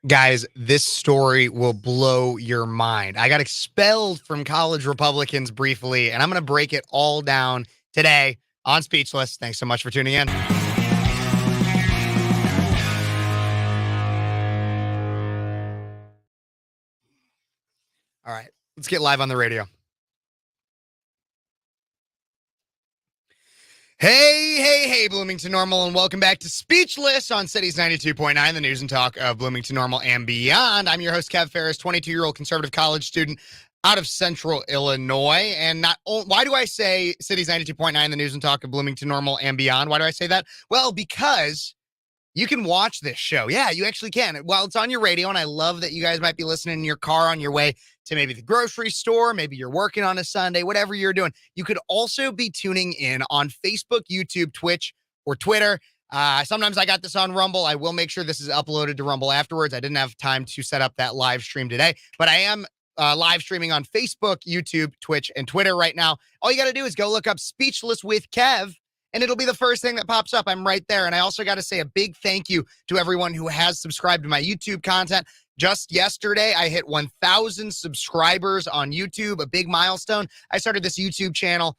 Guys, this story will blow your mind. I got expelled from college Republicans briefly, and I'm going to break it all down today on Speechless. Thanks so much for tuning in. All right, let's get live on the radio. Hey, Bloomington Normal, and welcome back to Speechless on Cities 92.9, the news and talk of Bloomington Normal and beyond. I'm your host, Phares, 22-year-old conservative college student out of Central Illinois. And why do I say Cities 92.9, the news and talk of Bloomington Normal and beyond? Why do I say that? Well, because you can watch this show. Yeah, you actually can. While it's on your radio, and I love that you guys might be listening in your car on your way to maybe the grocery store, maybe you're working on a Sunday, whatever you're doing. You could also be tuning in on Facebook, YouTube, Twitch, or Twitter. Sometimes I got this on Rumble. I will make sure this is uploaded to Rumble afterwards. I didn't have time to set up that live stream today, but I am live streaming on Facebook, YouTube, Twitch, and Twitter right now. All you got to do is go look up Speechless with Kev, and it'll be the first thing that pops up. I'm right there. And I also got to say a big thank you to everyone who has subscribed to my YouTube content. Just yesterday, I hit 1,000 subscribers on YouTube, a big milestone. I started this YouTube channel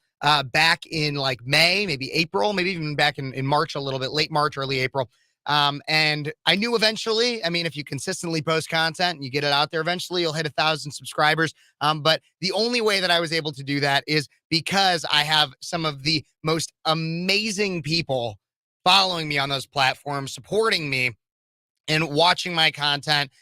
back in like May, maybe April, maybe even back in March a little bit, late March, early April. And I knew eventually, I mean, if you consistently post content and you get it out there, eventually you'll hit 1,000 subscribers. But the only way that I was able to do that is because I have some of the most amazing people following me on those platforms, supporting me and watching my content.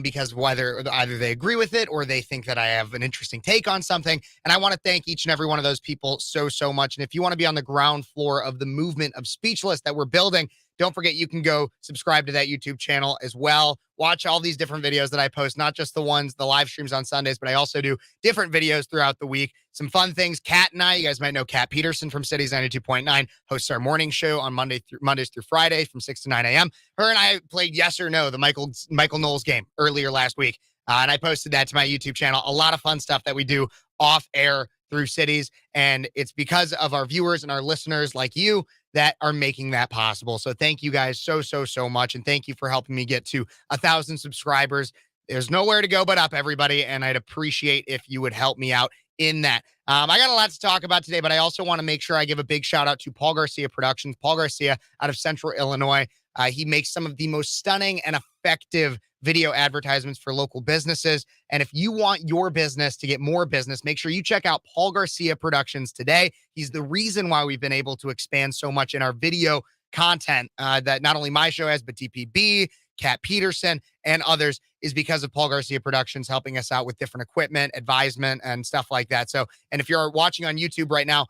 Because either they agree with it or they think that I have an interesting take on something. And I want to thank each and every one of those people so much. And if you want to be on the ground floor of the movement of Speechless that we're building, don't forget you can go subscribe to that YouTube channel as well. Watch all these different videos that I post, not just the live streams on Sundays, but I also do different videos throughout the week. Some fun things. Kat and I, you guys might know Kat Peterson from Cities 92.9, hosts our morning show on Mondays through Friday from 6 to 9 a.m. Her and I played Yes or No, the Michael Knowles game earlier last week. And I posted that to my YouTube channel. A lot of fun stuff that we do off air through Cities. And it's because of our viewers and our listeners like you that are making that possible. So thank you guys so much. And thank you for helping me get to 1,000 subscribers. There's nowhere to go but up, everybody. And I'd appreciate if you would help me out in that. I got a lot to talk about today, but I also want to make sure I give a big shout out to Paul Garcia Productions. Paul Garcia out of Central Illinois. He makes some of the most stunning and effective video advertisements for local businesses. And if you want your business to get more business, make sure you check out Paul Garcia Productions today. He's the reason why we've been able to expand so much in our video content that not only my show has, but DPB, Kat Peterson, and others, is because of Paul Garcia Productions helping us out with different equipment, advisement, and stuff like that. So, and if you're watching on YouTube right now,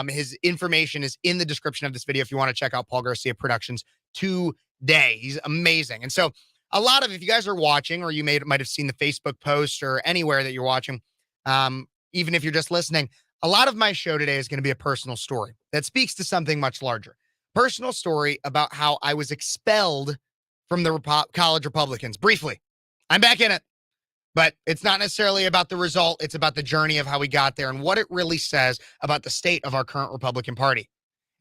his information is in the description of this video if you want to check out Paul Garcia Productions today. He's amazing. And so if you guys are watching, or you might have seen the Facebook post or anywhere that you're watching, even if you're just listening, a lot of my show today is going to be a personal story that speaks to something much larger. Personal story about how I was expelled from the college Republicans. Briefly, I'm back in it, but it's not necessarily about the result. It's about the journey of how we got there and what it really says about the state of our current Republican Party.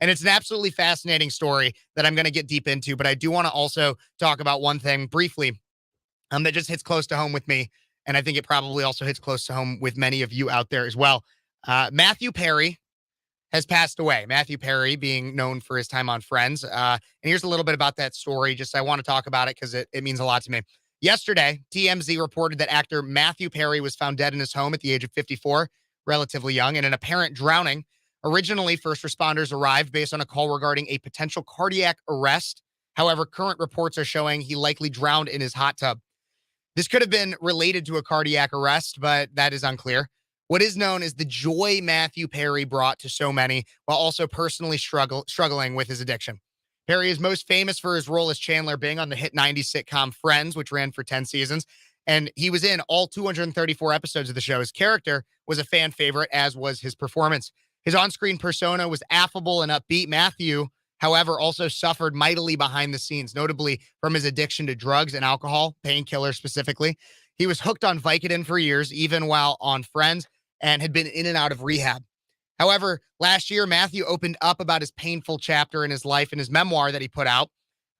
And it's an absolutely fascinating story that I'm going to get deep into, but I do want to also talk about one thing briefly that just hits close to home with me, and I think it probably also hits close to home with many of you out there as well. Matthew Perry has passed away. Matthew Perry being known for his time on Friends. And here's a little bit about that story. Just I want to talk about it because it means a lot to me. Yesterday, TMZ reported that actor Matthew Perry was found dead in his home at the age of 54, relatively young, in an apparent drowning. Originally, first responders arrived based on a call regarding a potential cardiac arrest. However, current reports are showing he likely drowned in his hot tub. This could have been related to a cardiac arrest, but that is unclear. What is known is the joy Matthew Perry brought to so many, while also personally struggling with his addiction. Perry is most famous for his role as Chandler Bing on the hit 90s sitcom Friends, which ran for 10 seasons. And he was in all 234 episodes of the show. His character was a fan favorite, as was his performance. His on-screen persona was affable and upbeat. Matthew, however, also suffered mightily behind the scenes, notably from his addiction to drugs and alcohol, painkillers specifically. He was hooked on Vicodin for years, even while on Friends, and had been in and out of rehab. However, last year, Matthew opened up about his painful chapter in his life in his memoir that he put out.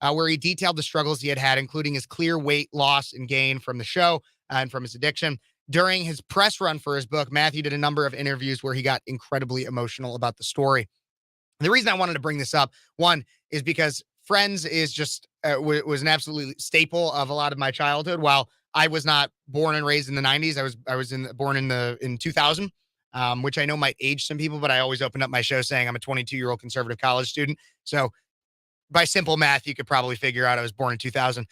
where he detailed the struggles he had had, including his clear weight loss and gain from the show and from his addiction. During his press run for his book, Matthew did a number of interviews where he got incredibly emotional about the story. The reason I wanted to bring this up, one, is because Friends is just was an absolute staple of a lot of my childhood. While I was not born and raised in the '90s, I was born in 2000, which I know might age some people, but I always open up my show saying I'm a 22-year-old conservative college student. So by simple math, you could probably figure out I was born in 2000.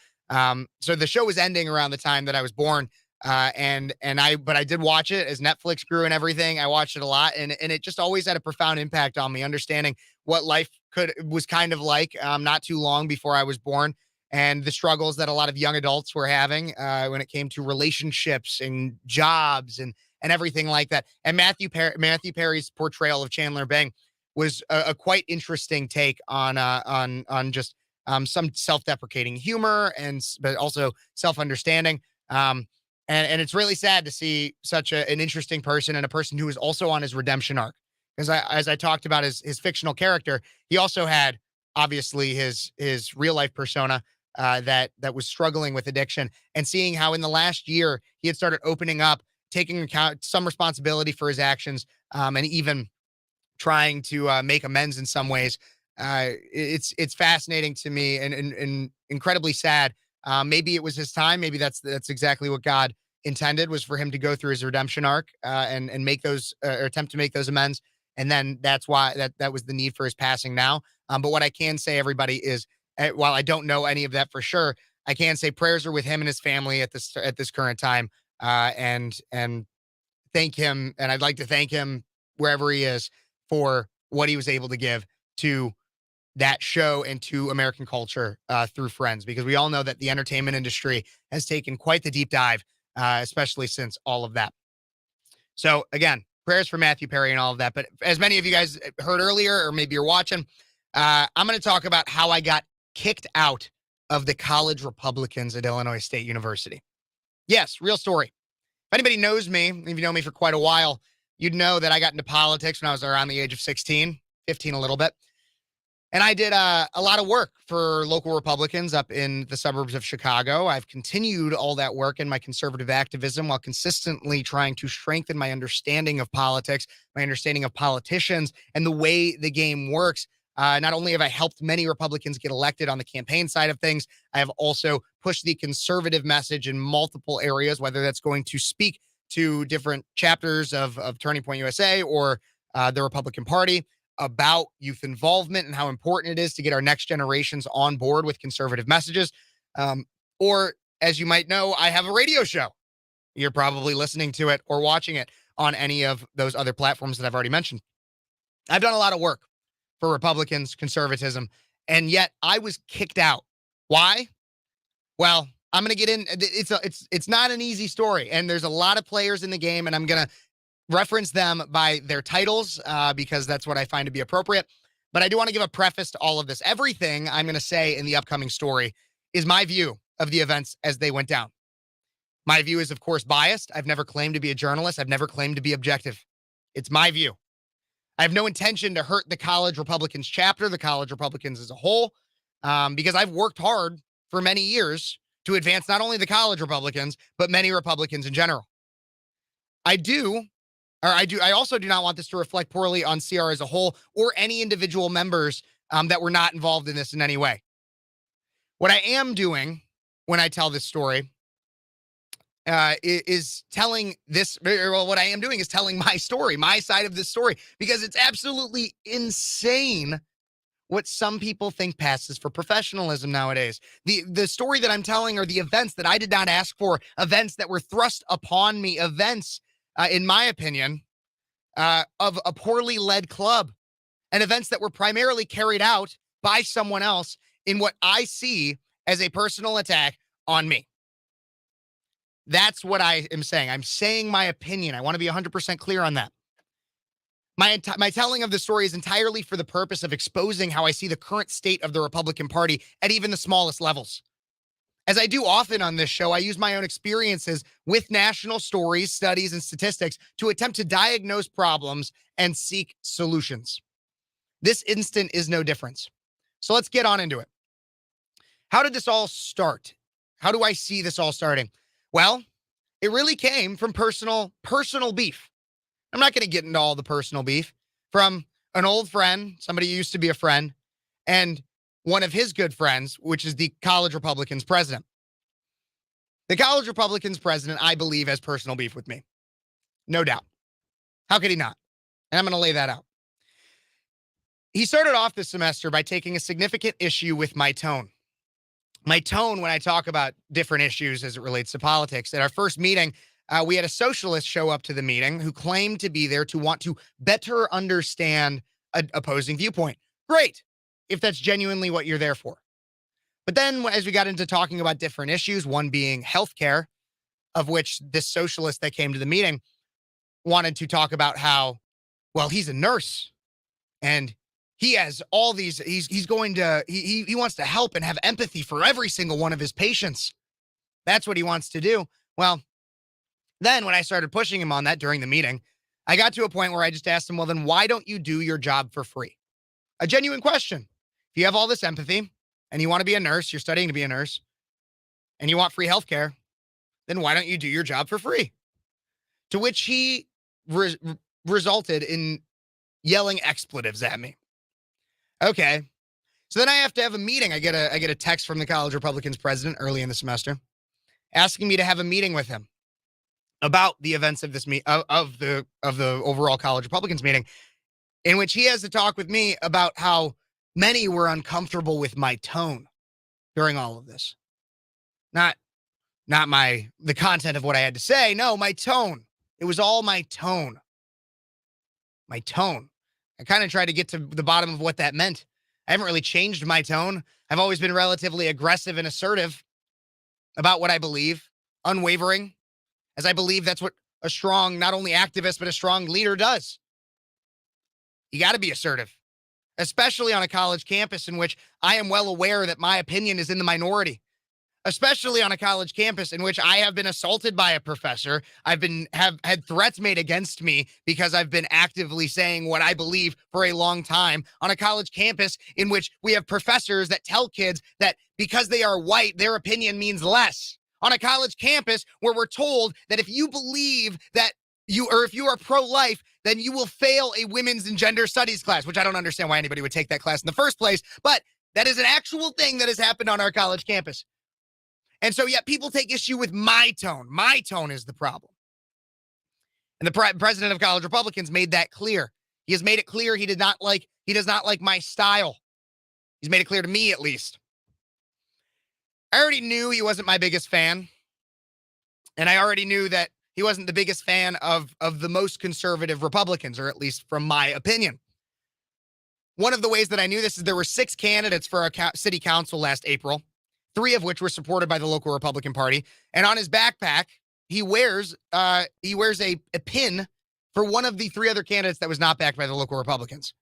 So the show was ending around the time that I was born. But I did watch it as Netflix grew and everything. I watched it a lot, and it just always had a profound impact on me, understanding what life was kind of like not too long before I was born, and the struggles that a lot of young adults were having when it came to relationships and jobs and everything like that. And Matthew Perry's portrayal of Chandler Bing was a quite interesting take on just some self-deprecating humor but also self-understanding. And it's really sad to see such an interesting person and a person who is also on his redemption arc. Because as I talked about his fictional character, he also had obviously his real life persona that was struggling with addiction, and seeing how in the last year he had started opening up, taking account some responsibility for his actions, and even trying to make amends in some ways. It's fascinating to me and incredibly sad. Maybe it was his time. Maybe that's exactly what God intended, was for him to go through his redemption arc and make those or attempt to make those amends. And then that's why that was the need for his passing now. But what I can say, everybody, is while I don't know any of that for sure, I can say prayers are with him and his family at this current time. And thank him. And I'd like to thank him wherever he is for what he was able to give to that show and to American culture through Friends, because we all know that the entertainment industry has taken quite the deep dive, especially since all of that. So again, prayers for Matthew Perry and all of that. But as many of you guys heard earlier, or maybe you're watching, I'm going to talk about how I got kicked out of the college Republicans at Illinois State University. Yes, real story. If anybody knows me, if you know me for quite a while, you'd know that I got into politics when I was around the age of 16, 15 a little bit. And I did a lot of work for local Republicans up in the suburbs of Chicago. I've continued all that work in my conservative activism while consistently trying to strengthen my understanding of politics, my understanding of politicians, and the way the game works. Not only have I helped many Republicans get elected on the campaign side of things, I have also pushed the conservative message in multiple areas, whether that's going to speak to different chapters of Turning Point USA or the Republican Party, about youth involvement and how important it is to get our next generations on board with conservative messages. Or, as you might know, I have a radio show. You're probably listening to it or watching it on any of those other platforms that I've already mentioned. I've done a lot of work for Republicans, conservatism, and yet I was kicked out. Why? Well, I'm going to get in. It's not an easy story, and there's a lot of players in the game, and I'm going to reference them by their titles because that's what I find to be appropriate. But I do want to give a preface to all of this. Everything I'm going to say in the upcoming story is my view of the events as they went down. My view is, of course, biased. I've never claimed to be a journalist. I've never claimed to be objective. It's my view. I have no intention to hurt the college Republicans chapter, the college Republicans as a whole, because I've worked hard for many years to advance not only the college Republicans, but many Republicans in general. I also do not want this to reflect poorly on CR as a whole or any individual members that were not involved in this in any way. What I am doing when I tell this story is telling this, well, what I am doing is telling my story, my side of this story, because it's absolutely insane what some people think passes for professionalism nowadays. The story that I'm telling are the events that I did not ask for, events that were thrust upon me, events in my opinion, of a poorly led club, and events that were primarily carried out by someone else in what I see as a personal attack on me. That's what I am saying. I'm saying my opinion. I want to be 100% clear on that. My telling of the story is entirely for the purpose of exposing how I see the current state of the Republican Party at even the smallest levels. As I do often on this show, I use my own experiences with national stories, studies, and statistics to attempt to diagnose problems and seek solutions. This instant is no different. So let's get on into it. How did this all start? How do I see this all starting? Well, it really came from personal beef. I'm not going to get into all the personal beef from an old friend, somebody who used to be a friend, and one of his good friends, which is the College Republicans president. The College Republicans president, I believe, has personal beef with me. No doubt. How could he not? And I'm going to lay that out. He started off this semester by taking a significant issue with my tone. My tone when I talk about different issues as it relates to politics. At our first meeting, we had a socialist show up to the meeting who claimed to be there to want to better understand an opposing viewpoint. Great, if that's genuinely what you're there for. But then as we got into talking about different issues, one being healthcare, of which this socialist that came to the meeting wanted to talk about how, well, he's a nurse and he has all these, he wants to help and have empathy for every single one of his patients. That's what he wants to do. Well, then when I started pushing him on that during the meeting, I got to a point where I just asked him, well, then why don't you do your job for free? A genuine question. If you have all this empathy and you want to be a nurse, you're studying to be a nurse, and you want free healthcare, then why don't you do your job for free? To which he resulted in yelling expletives at me. Okay. So then I have to have a meeting. I get a text from the College Republicans president early in the semester asking me to have a meeting with him about the events of this of the overall College Republicans meeting, in which he has to talk with me about how many were uncomfortable with my tone during all of this. Not the content of what I had to say. No, my tone. It was all my tone. My tone. I kind of tried to get to the bottom of what that meant. I haven't really changed my tone. I've always been relatively aggressive and assertive about what I believe, unwavering, as I believe that's what a strong, not only activist, but a strong leader does. You got to be assertive, especially on a college campus in which I am well aware that my opinion is in the minority. Especially on a college campus in which I have been assaulted by a professor. Have had threats made against me because I've been actively saying what I believe for a long time. On a college campus in which we have professors that tell kids that because they are white, their opinion means less. On a college campus where we're told that if you believe that if you are pro-life, then you will fail a women's and gender studies class, which I don't understand why anybody would take that class in the first place. But that is an actual thing that has happened on our college campus. And so yet people take issue with my tone. My tone is the problem. And the president of College Republicans made that clear. He has made it clear he does not like my style. He's made it clear to me, at least. I already knew he wasn't my biggest fan. And I already knew that he wasn't the biggest fan of the most conservative Republicans, or at least from my opinion. One of the ways that I knew this is there were 6 candidates for our city council last April. 3 of which were supported by the local Republican Party. And on his backpack, he wears a pin for one of the 3 other candidates that was not backed by the local Republicans.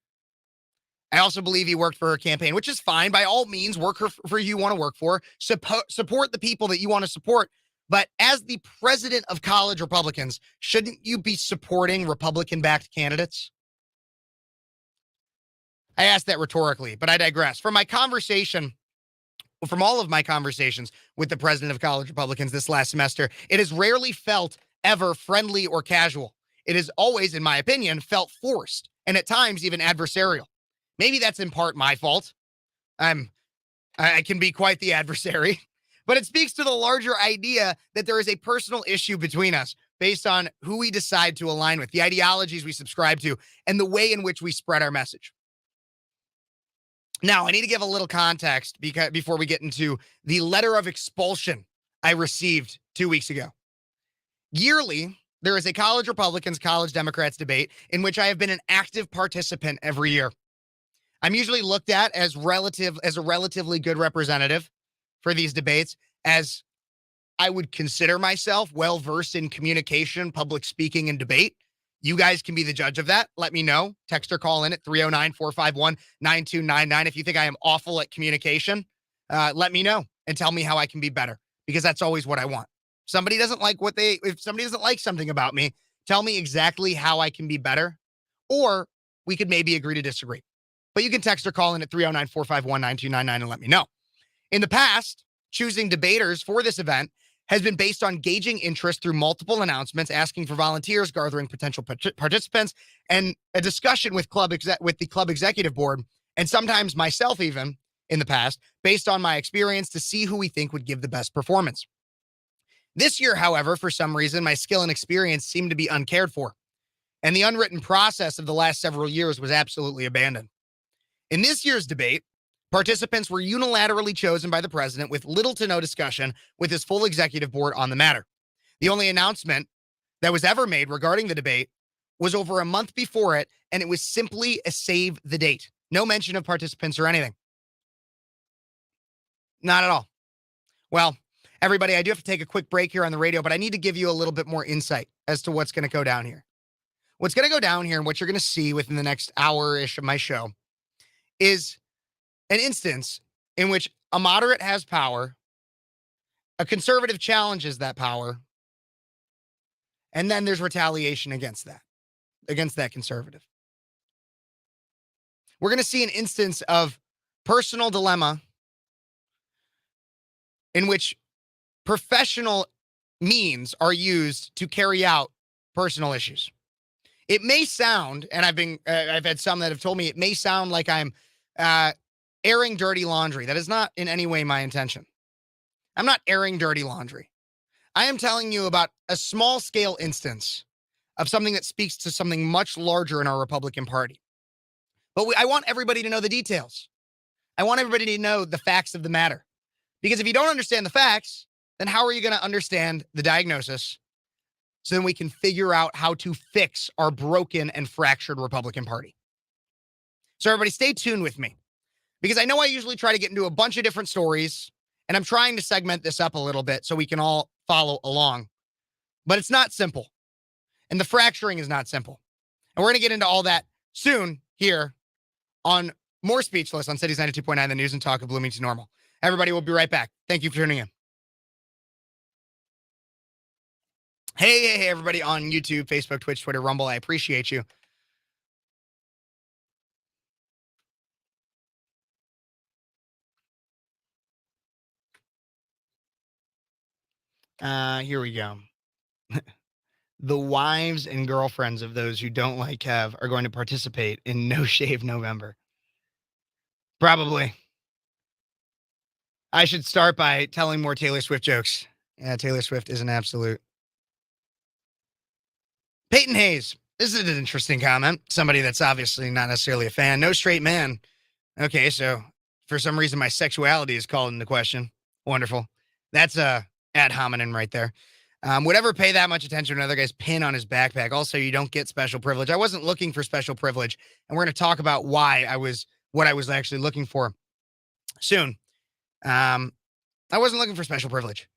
I also believe he worked for her campaign, which is fine. By all means, work for who you want to work for. Support the people that you want to support. But as the president of College Republicans, shouldn't you be supporting Republican-backed candidates? I asked that rhetorically, but I digress. From all of my conversations with the president of College Republicans this last semester, it has rarely felt ever friendly or casual. It has always, in my opinion, felt forced and at times even adversarial. Maybe that's in part my fault. I can be quite the adversary, but it speaks to the larger idea that there is a personal issue between us based on who we decide to align with, the ideologies we subscribe to, and the way in which we spread our message. Now, I need to give a little context before we get into the letter of expulsion I received 2 weeks ago. Yearly, there is a College Republicans, College Democrats debate in which I have been an active participant every year. I'm usually looked at as a relatively good representative for these debates, as I would consider myself well-versed in communication, public speaking, and debate. You guys can be the judge of that. Let me know. Text or call in at 309-451-9299. If you think I am awful at communication, let me know and tell me how I can be better, because that's always what I want. If somebody doesn't like something about me, tell me exactly how I can be better, or we could maybe agree to disagree. But you can text or call in at 309-451-9299 and let me know. In the past, choosing debaters for this event has been based on gauging interest through multiple announcements, asking for volunteers, gathering potential participants, and a discussion with the club executive board, and sometimes myself even in the past, based on my experience to see who we think would give the best performance. This year, however, for some reason, my skill and experience seemed to be uncared for, and the unwritten process of the last several years was absolutely abandoned. In this year's debate, participants were unilaterally chosen by the president with little to no discussion with his full executive board on the matter. The only announcement that was ever made regarding the debate was over a month before it, and it was simply a save the date. No mention of participants or anything. Not at all. Well, everybody, I do have to take a quick break here on the radio, but I need to give you a little bit more insight as to what's going to go down here. What's going to go down here and what you're going to see within the next hour-ish of my show is an instance in which a moderate has power, a conservative challenges that power, and then there's retaliation against that conservative. We're going to see an instance of personal dilemma in which professional means are used to carry out personal issues. It may sound, and I've had some that have told me it may sound like I'm airing dirty laundry. That is not in any way my intention. I'm not airing dirty laundry. I am telling you about a small scale instance of something that speaks to something much larger in our Republican Party. But I want everybody to know the details. I want everybody to know the facts of the matter. Because if you don't understand the facts, then how are you going to understand the diagnosis so then we can figure out how to fix our broken and fractured Republican Party? So everybody stay tuned with me, because I know I usually try to get into a bunch of different stories, and I'm trying to segment this up a little bit so we can all follow along. But it's not simple, and the fracturing is not simple. And we're going to get into all that soon here on more Speechless on Cities 92.9, the news and talk of Bloomington Normal. Everybody, we'll be right back. Thank you for tuning in. Hey, everybody on YouTube, Facebook, Twitch, Twitter, Rumble. I appreciate you. Here we go. The wives and girlfriends of those who don't like Kev are going to participate in No Shave November. Probably. I should start by telling more Taylor Swift jokes. Yeah, Taylor Swift is an absolute. Peyton Hayes. This is an interesting comment. Somebody that's obviously not necessarily a fan. No straight man. Okay, so for some reason my sexuality is called into question. Wonderful. That's a ad hominem right there. Would ever pay that much attention to another guy's pin on his backpack. Also, you don't get special privilege. I wasn't looking for special privilege, and we're going to talk about what I was actually looking for soon. I wasn't looking for special privilege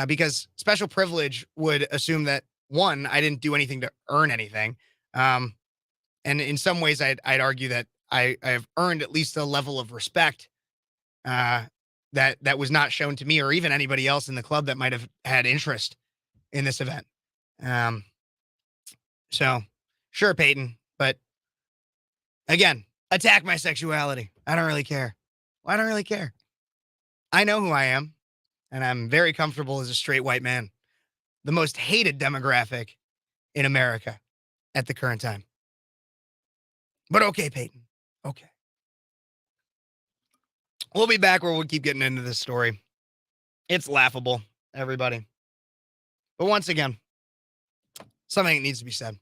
because special privilege would assume that, one, I didn't do anything to earn anything. And in some ways, I'd argue that I have earned at least a level of respect that was not shown to me or even anybody else in the club that might have had interest in this event. So sure, Peyton, but again, attack my sexuality. I don't really care. I don't really care. I know who I am, and I'm very comfortable as a straight white man, the most hated demographic in America at the current time. But okay, Peyton. Okay. We'll be back where we'll keep getting into this story. It's laughable, everybody. But once again, something needs to be said.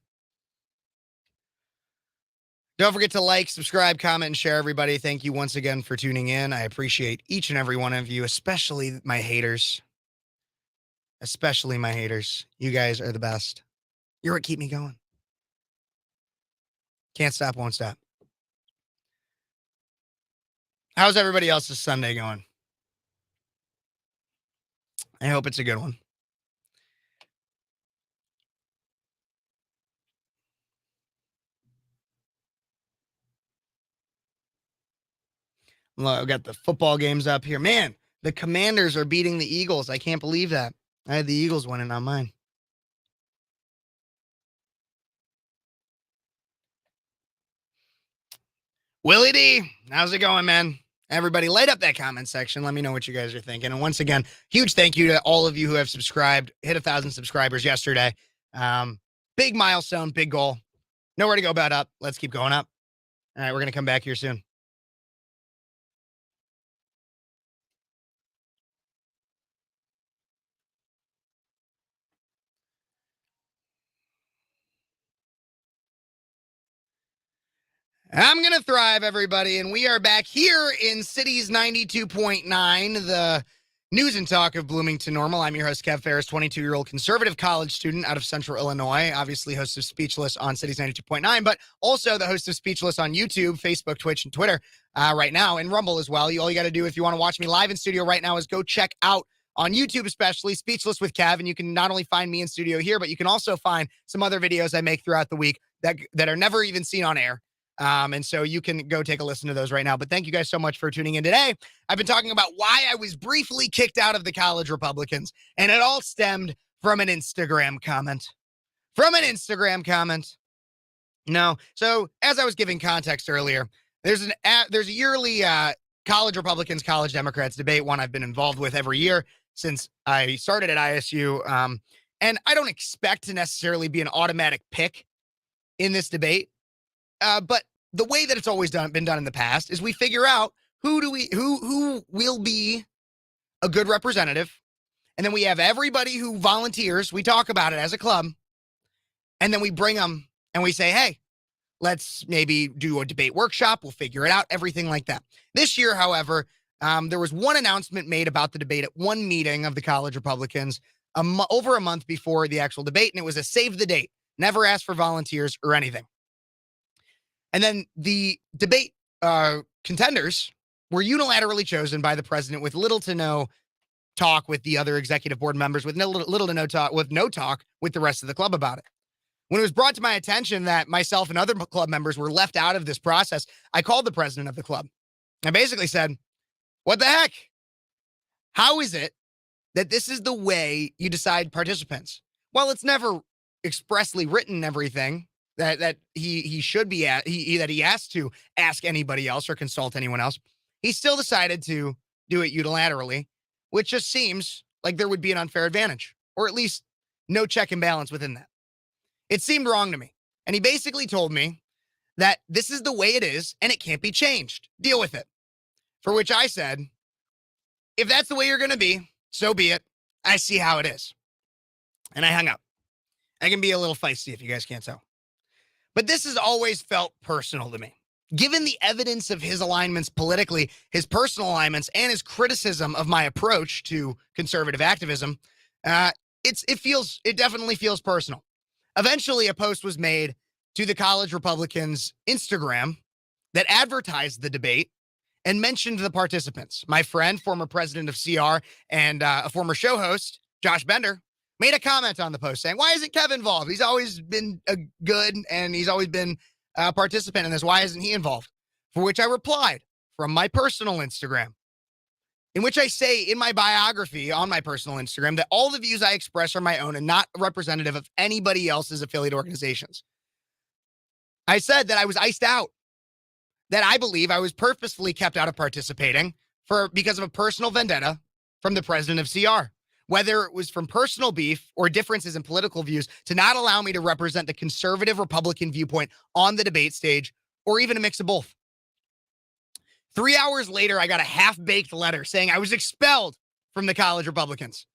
Don't forget to like, subscribe, comment, and share, everybody. Thank you once again for tuning in. I appreciate each and every one of you, especially my haters. Especially my haters. You guys are the best. You're what keep me going. Can't stop, won't stop. How's everybody else's Sunday going? I hope it's a good one. Look, I've got the football games up here. Man, the Commanders are beating the Eagles. I can't believe that. I had the Eagles winning on mine. Willie D, how's it going, man? Everybody, light up that comment section. Let me know what you guys are thinking. And once again, huge thank you to all of you who have subscribed. Hit 1,000 subscribers yesterday. Big milestone, big goal. Nowhere to go but up. Let's keep going up. All right, we're going to come back here soon. I'm going to thrive, everybody. And we are back here in Cities 92.9, the news and talk of Bloomington Normal. I'm your host, Kev Phares, 22-year-old conservative college student out of Central Illinois, obviously host of Speechless on Cities 92.9, but also the host of Speechless on YouTube, Facebook, Twitch, and Twitter right now, and Rumble as well. All you got to do if you want to watch me live in studio right now is go check out on YouTube, especially Speechless with Kev, and you can not only find me in studio here, but you can also find some other videos I make throughout the week that are never even seen on air. And so you can go take a listen to those right now. But thank you guys so much for tuning in today. I've been talking about why I was briefly kicked out of the college Republicans, and it all stemmed from an Instagram comment. No. So as I was giving context earlier, there's a yearly college Republicans, college Democrats debate, one I've been involved with every year since I started at ISU. And I don't expect to necessarily be an automatic pick in this debate. But the way that it's always been done in the past is we figure out who will be a good representative, and then we have everybody who volunteers. We talk about it as a club, and then we bring them and we say, hey, let's maybe do a debate workshop. We'll figure it out, everything like that. This year, however, there was one announcement made about the debate at one meeting of the college Republicans over a month before the actual debate, and it was a save the date. Never asked for volunteers or anything. And then the debate contenders were unilaterally chosen by the president with little to no talk with the other executive board members, with little to no talk with the rest of the club about it. When it was brought to my attention that myself and other club members were left out of this process, I called the president of the club. I basically said, what the heck? How is it that this is the way you decide participants? Well, it's never expressly written everything that he should be that he has to ask anybody else or consult anyone else. He still decided to do it unilaterally, which just seems like there would be an unfair advantage, or at least no check and balance within that. It seemed wrong to me. And he basically told me that this is the way it is and it can't be changed. Deal with it. For which I said, if that's the way you're going to be, so be it. I see how it is. And I hung up. I can be a little feisty if you guys can't tell. But this has always felt personal to me. Given the evidence of his alignments politically, his personal alignments, and his criticism of my approach to conservative activism, it definitely feels personal. Eventually, a post was made to the college Republicans' Instagram that advertised the debate and mentioned the participants. My friend, former president of CR and a former show host, Josh Bender, made a comment on the post saying, why isn't Kev involved? He's always been good and he's always been a participant in this. Why isn't he involved? For which I replied from my personal Instagram, in which I say in my biography on my personal Instagram that all the views I express are my own and not representative of anybody else's affiliate organizations. I said that I was iced out, that I believe I was purposefully kept out of participating because of a personal vendetta from the president of CR. Whether it was from personal beef or differences in political views, to not allow me to represent the conservative Republican viewpoint on the debate stage, or even a mix of both. 3 hours later, I got a half-baked letter saying I was expelled from the college Republicans.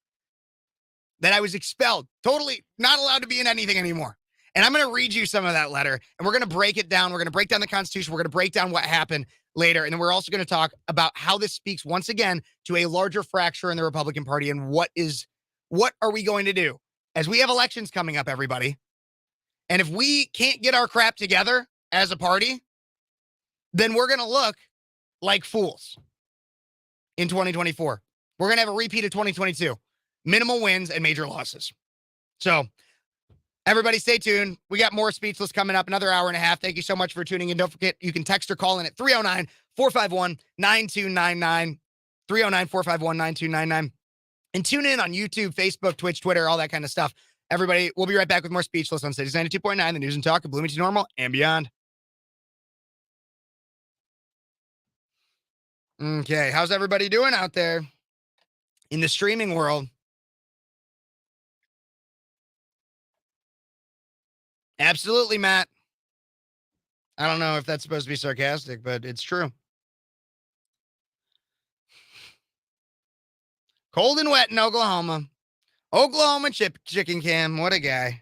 That I was expelled, totally not allowed to be in anything anymore. And I'm going to read you some of that letter, and we're going to break it down. We're going to break down the Constitution. We're going to break down what happened later. And then we're also going to talk about how this speaks once again to a larger fracture in the Republican Party and what are we going to do as we have elections coming up, everybody. And if we can't get our crap together as a party, then we're going to look like fools in 2024. We're going to have a repeat of 2022, minimal wins and major losses. So everybody stay tuned. We got more Speechless coming up, another hour and a half. Thank you so much for tuning in. Don't forget, you can text or call in at 309-451-9299, 309-451-9299. And tune in on YouTube, Facebook, Twitch, Twitter, all that kind of stuff. Everybody, we'll be right back with more Speechless on Cities 92.9, the news and talk of Bloomington Normal and beyond. Okay, how's everybody doing out there in the streaming world? Absolutely, Matt. I don't know if that's supposed to be sarcastic, but it's true. Cold and wet in Oklahoma. Oklahoma chicken cam. What a guy.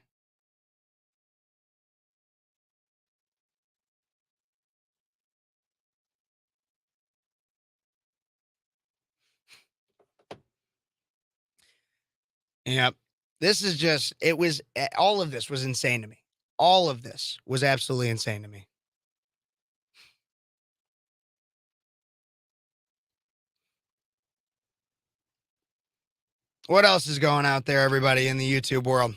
Yep. This is just, it was, all of this was insane to me. All of this was absolutely insane to me. What else is going out there, everybody, in the YouTube world?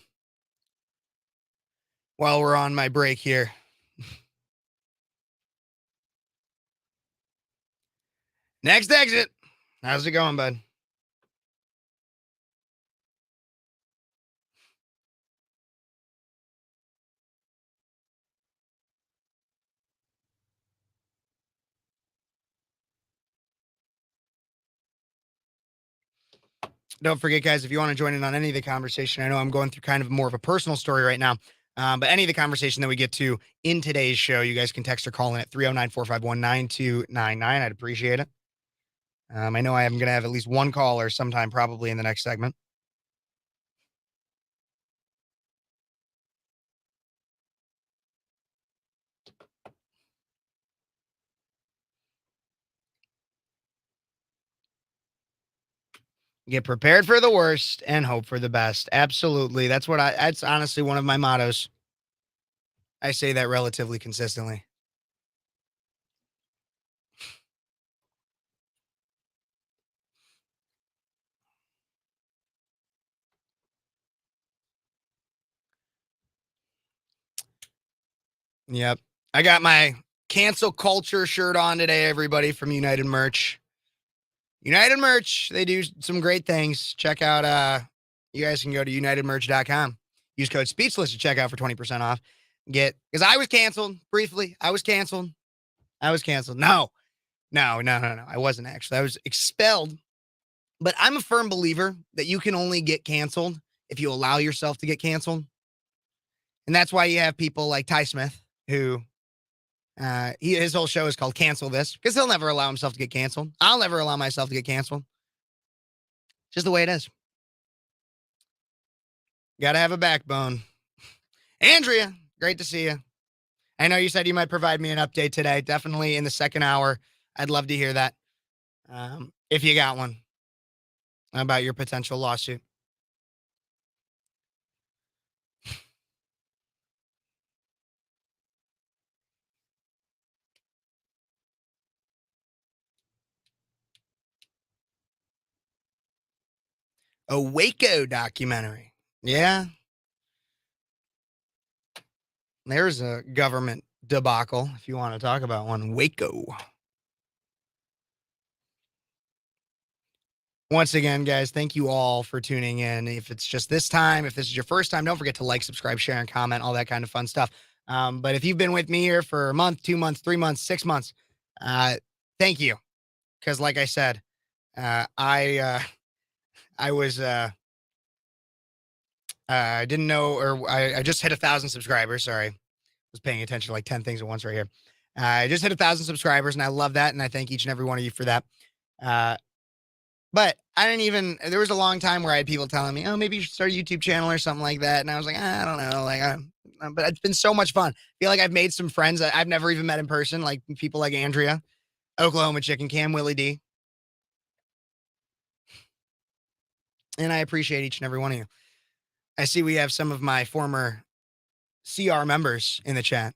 While we're on my break here. Next exit. How's it going, bud? Don't forget, guys, if you want to join in on any of the conversation, I know I'm going through kind of more of a personal story right now, but any of the conversation that we get to in today's show, you guys can text or call in at 309 451 9299. I'd appreciate it. I know I am going to have at least one caller sometime probably in the next segment. Get prepared for the worst and hope for the best. Absolutely. That's honestly one of my mottos. I say that relatively consistently. Yep. I got my cancel culture shirt on today, everybody, from United Merch. United Merch, they do some great things. Check out, you guys can go to unitedmerch.com. Use code Speechless to check out for 20% off. Because I was canceled briefly. I was canceled. No. I wasn't actually. I was expelled. But I'm a firm believer that you can only get canceled if you allow yourself to get canceled. And that's why you have people like Ty Smith, who his whole show is called Cancel This, because he'll never allow himself to get canceled. I'll never allow myself to get canceled. Just the way it is. Got to have a backbone. Andrea, great to see you. I know you said you might provide me an update today. Definitely in the second hour. I'd love to hear that. If you got one about your potential lawsuit. A Waco documentary. Yeah. There's a government debacle, if you want to talk about one. Waco. Once again, guys, thank you all for tuning in. If it's just this time, if this is your first time, don't forget to like, subscribe, share, and comment, all that kind of fun stuff. But if you've been with me here for a month, 2 months, 3 months, 6 months, thank you. Because like I said, I didn't know, or I just hit 1,000 subscribers. Sorry. I was paying attention to like 10 things at once right here. I just hit 1,000 subscribers, and I love that. And I thank each and every one of you for that. But there was a long time where I had people telling me, oh, maybe you should start a YouTube channel or something like that. And I was like, I don't know. But it's been so much fun. I feel like I've made some friends that I've never even met in person, like people like Andrea, Oklahoma Chicken Cam, Willie D. And I appreciate each and every one of you. I see we have some of my former CR members in the chat.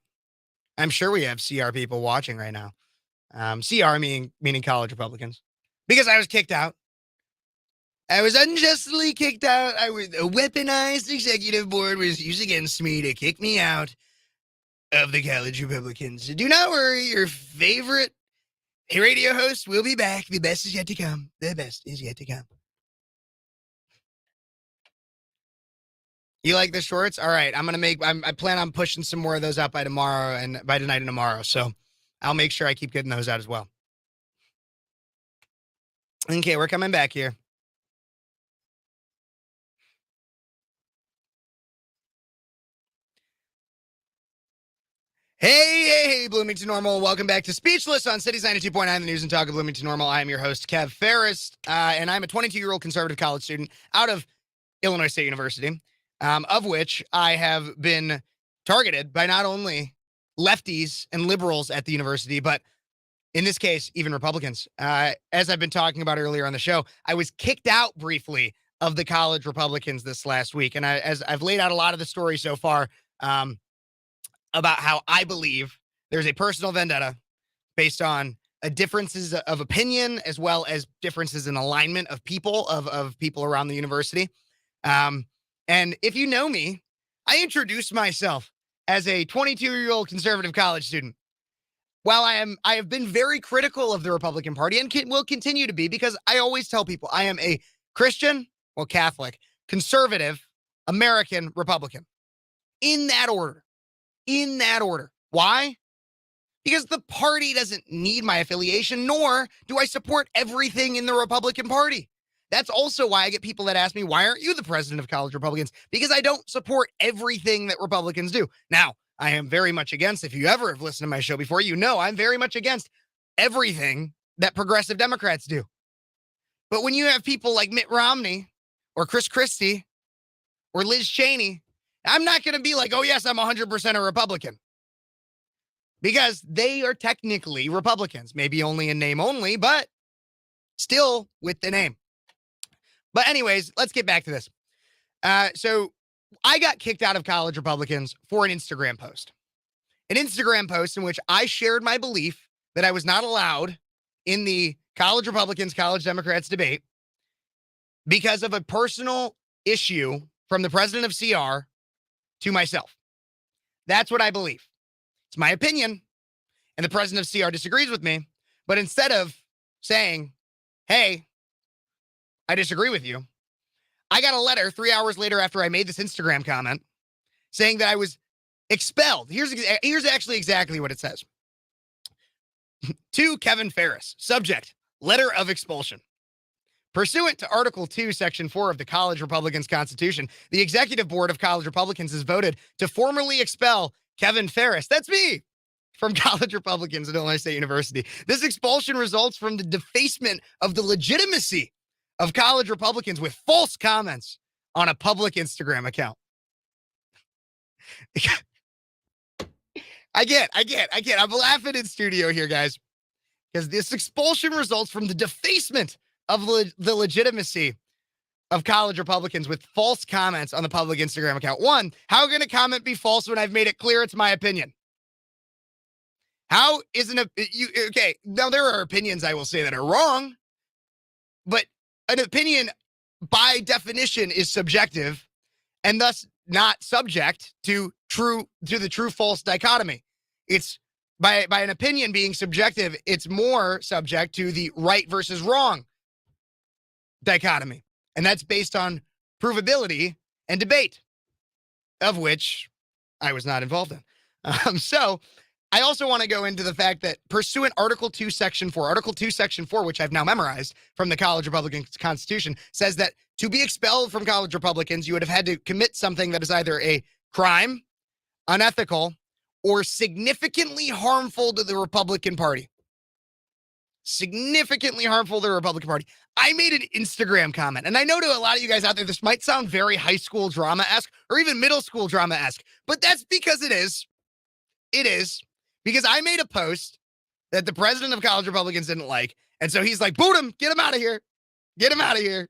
I'm sure we have CR people watching right now. CR meaning college Republicans. Because I was kicked out. I was unjustly kicked out. A weaponized executive board was used against me to kick me out of the college Republicans. Do not worry, your favorite radio host will be back. The best is yet to come. The best is yet to come. You like the shorts? All right. I plan on pushing some more of those out by tonight and tomorrow. So I'll make sure I keep getting those out as well. Okay, we're coming back here. Hey, Bloomington Normal. Welcome back to Speechless on Cities 92.9, the news and talk of Bloomington Normal. I am your host, Kev Phares, and I'm a 22-year-old conservative college student out of Illinois State University, of which I have been targeted by not only lefties and liberals at the university, but in this case, even Republicans. As I've been talking about earlier on the show, I was kicked out briefly of the college Republicans this last week. And as I've laid out a lot of the story so far, about how I believe there's a personal vendetta based on differences of opinion as well as differences in alignment of people, of people around the university. And if you know me, I introduced myself as a 22-year-old conservative college student. While I have been very critical of the Republican Party and will continue to be, because I always tell people I am a Christian, well, Catholic, conservative, American, Republican. In that order. In that order. Why? Because the party doesn't need my affiliation, nor do I support everything in the Republican Party. That's also why I get people that ask me, why aren't you the president of college Republicans? Because I don't support everything that Republicans do. Now, I am very much against, if you ever have listened to my show before, you know I'm very much against everything that progressive Democrats do. But when you have people like Mitt Romney or Chris Christie or Liz Cheney, I'm not going to be like, oh, yes, I'm 100% a Republican. Because they are technically Republicans, maybe only in name only, but still with the name. But anyways, let's get back to this. So I got kicked out of college Republicans for an Instagram post. An Instagram post in which I shared my belief that I was not allowed in the college Republicans, college Democrats debate because of a personal issue from the president of CR to myself. That's what I believe. It's my opinion, and the president of CR disagrees with me. But instead of saying, hey, I disagree with you, I got a letter 3 hours later after I made this Instagram comment saying that I was expelled. Here's actually exactly what it says. To Kevin Phares, subject, letter of expulsion. Pursuant to Article 2, Section 4 of the College Republicans Constitution, the Executive Board of College Republicans has voted to formally expel Kevin Phares, that's me, from College Republicans at Illinois State University. This expulsion results from the defacement of the legitimacy of college Republicans with false comments on a public Instagram account. I get. I'm laughing in studio here, guys, because this expulsion results from the defacement of the legitimacy of college Republicans with false comments on the public Instagram account. One, how can a comment be false when I've made it clear it's my opinion? How isn't okay? Now there are opinions I will say that are wrong, but an opinion by definition is subjective and thus not subject to the true false dichotomy. It's by an opinion being subjective, it's more subject to the right versus wrong dichotomy. And that's based on provability and debate, of which I was not involved in. So I also want to go into the fact that pursuant Article 2, Section 4, which I've now memorized from the College Republican Constitution, says that to be expelled from college Republicans, you would have had to commit something that is either a crime, unethical, or significantly harmful to the Republican Party. Significantly harmful to the Republican Party. I made an Instagram comment, and I know to a lot of you guys out there, this might sound very high school drama-esque or even middle school drama-esque, but that's because it is. It is. Because I made a post that the president of college Republicans didn't like, and so he's like, boot him, get him out of here. Get him out of here.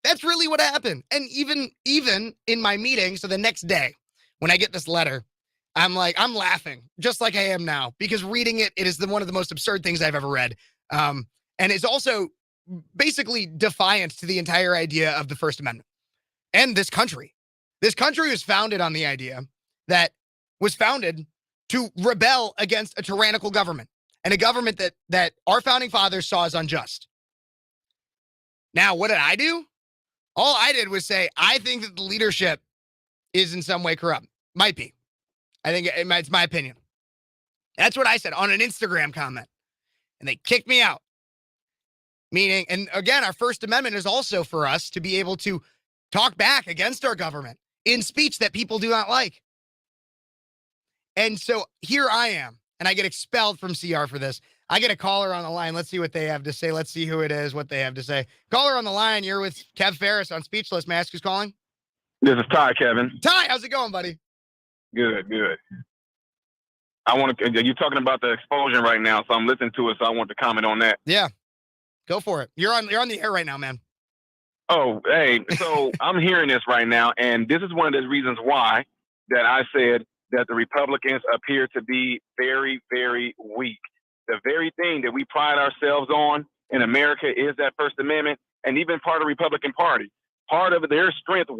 That's really what happened. And even in my meeting, so the next day, when I get this letter, I'm laughing, just like I am now, because reading it is one of the most absurd things I've ever read. And it's also basically defiant to the entire idea of the First Amendment and this country. This country was founded on the idea that was founded to rebel against a tyrannical government and a government that our founding fathers saw as unjust. Now, what did I do? All I did was say, I think that the leadership is in some way corrupt. Might be. I think it's my opinion. That's what I said on an Instagram comment. And they kicked me out. Meaning, and again, our First Amendment is also for us to be able to talk back against our government in speech that people do not like. And so here I am, and I get expelled from CR for this. I get a caller on the line. Let's see what they have to say. Let's see who it is, what they have to say. Caller on the line. You're with Kev Phares on Speechless. May I ask who's calling? This is Ty, Kevin. Ty, how's it going, buddy? Good. I want to. You're talking about the explosion right now, so I'm listening to it. So I want to comment on that. Yeah, go for it. You're on the air right now, man. Oh, hey. So I'm hearing this right now, and this is one of the reasons why that I said that the Republicans appear to be very, very weak. The very thing that we pride ourselves on in America is that First Amendment, and even part of the Republican Party. Part of their strength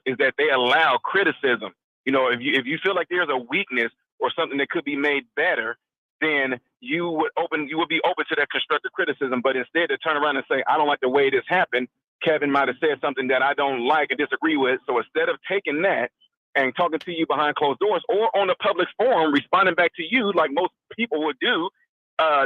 is that they allow criticism. You know, if you feel like there's a weakness or something that could be made better, then you would be open to that constructive criticism. But instead, to turn around and say, I don't like the way this happened. Kevin might have said something that I don't like and disagree with. So instead of taking that and talking to you behind closed doors or on a public forum, responding back to you like most people would do,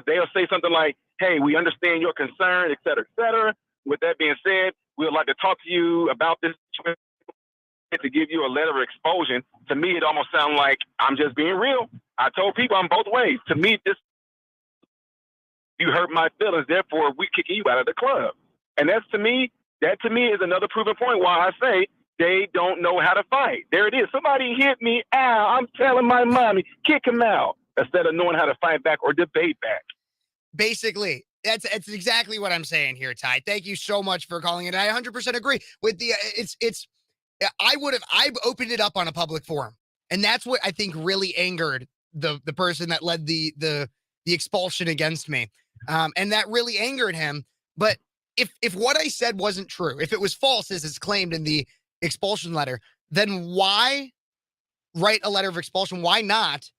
they'll say something like, hey, we understand your concern, et cetera, et cetera. With that being said, we would like to talk to you about this, to give you a letter of expulsion. To me, it almost sounds like I'm just being real. I told people I'm both ways. To me, you hurt my feelings, therefore we kicking you out of the club. And that to me is another proven point why I say they don't know how to fight. There it is. Somebody hit me. Ow, I'm telling my mommy, kick him out, instead of knowing how to fight back or debate back. Basically, that's exactly what I'm saying here, Ty. Thank you so much for calling it. I 100% agree with the, I've opened it up on a public forum. And that's what I think really angered the person that led the expulsion against me. And that really angered him. But if what I said wasn't true, if it was false, as is claimed in the expulsion letter, then why write a letter of expulsion? Why not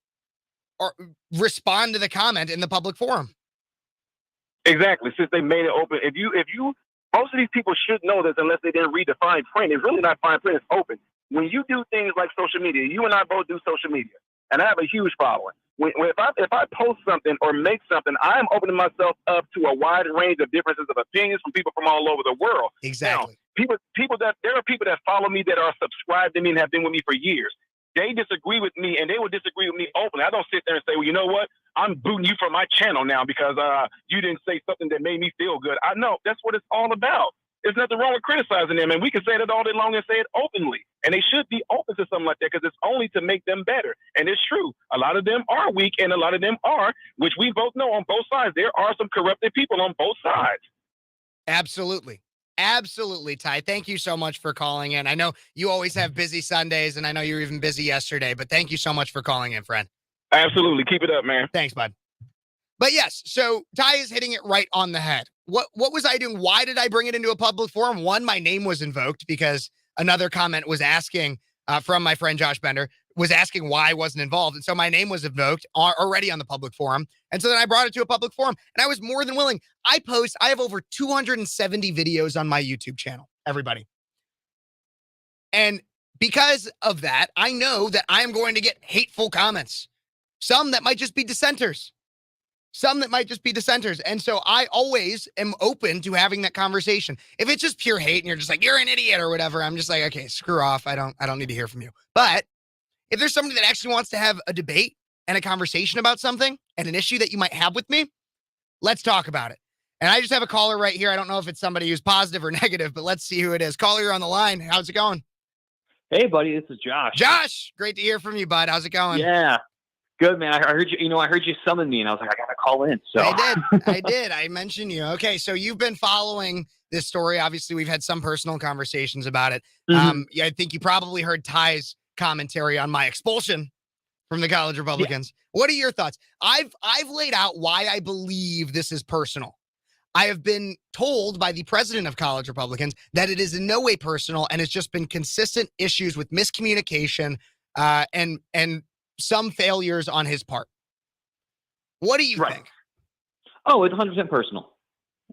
or respond to the comment in the public forum? Exactly. Since they made it open, if you, most of these people should know this unless they didn't read the fine print. It's really not fine print. It's open. When you do things like social media, you and I both do social media, and I have a huge following. If I post something or make something, I'm opening myself up to a wide range of differences of opinions from people from all over the world. Exactly. Now, there are people that follow me that are subscribed to me and have been with me for years. They disagree with me, and they will disagree with me openly. I don't sit there and say, well, you know what? I'm booting you from my channel now because you didn't say something that made me feel good. I know that's what it's all about. There's nothing wrong with criticizing them, and we can say that all day long and say it openly. And they should be open to something like that because it's only to make them better. And it's true. A lot of them are weak, and a lot of them are, which we both know on both sides. There are some corrupted people on both sides. Absolutely. Absolutely, Ty. Thank you so much for calling in. I know you always have busy Sundays, and I know you were even busy yesterday, but thank you so much for calling in, friend. Absolutely. Keep it up, man. Thanks, bud. But yes, so Ty is hitting it right on the head. What was I doing? Why did I bring it into a public forum? One, my name was invoked because another comment was asking from my friend Josh Bender, was asking why I wasn't involved. And so my name was invoked already on the public forum. And so then I brought it to a public forum, and I was more than willing. I have over 270 videos on my YouTube channel, everybody. And because of that, I know that I am going to get hateful comments. Some that might just be dissenters. And so I always am open to having that conversation. If it's just pure hate and you're just like, you're an idiot or whatever, I'm just like, okay, screw off. I don't need to hear from you. But if there's somebody that actually wants to have a debate and a conversation about something and an issue that you might have with me, let's talk about it. And I just have a caller right here. I don't know if it's somebody who's positive or negative, but let's see who it is. Caller, you're on the line. How's it going? Hey, buddy, this is Josh. Josh, great to hear from you, bud. How's it going? Yeah, good, man. I heard you. I heard you summon me, and I was like, I gotta call in. So I did. I mentioned you. Okay, so you've been following this story. Obviously, we've had some personal conversations about it. Mm-hmm. I think you probably heard Ty's commentary on my expulsion from the college Republicans. Yeah. What are your thoughts? I've laid out why I believe this is personal. I have been told by the president of college Republicans that it is in no way personal, and it's just been consistent issues with miscommunication and some failures on his part. What do you think? Oh, it's 100% personal.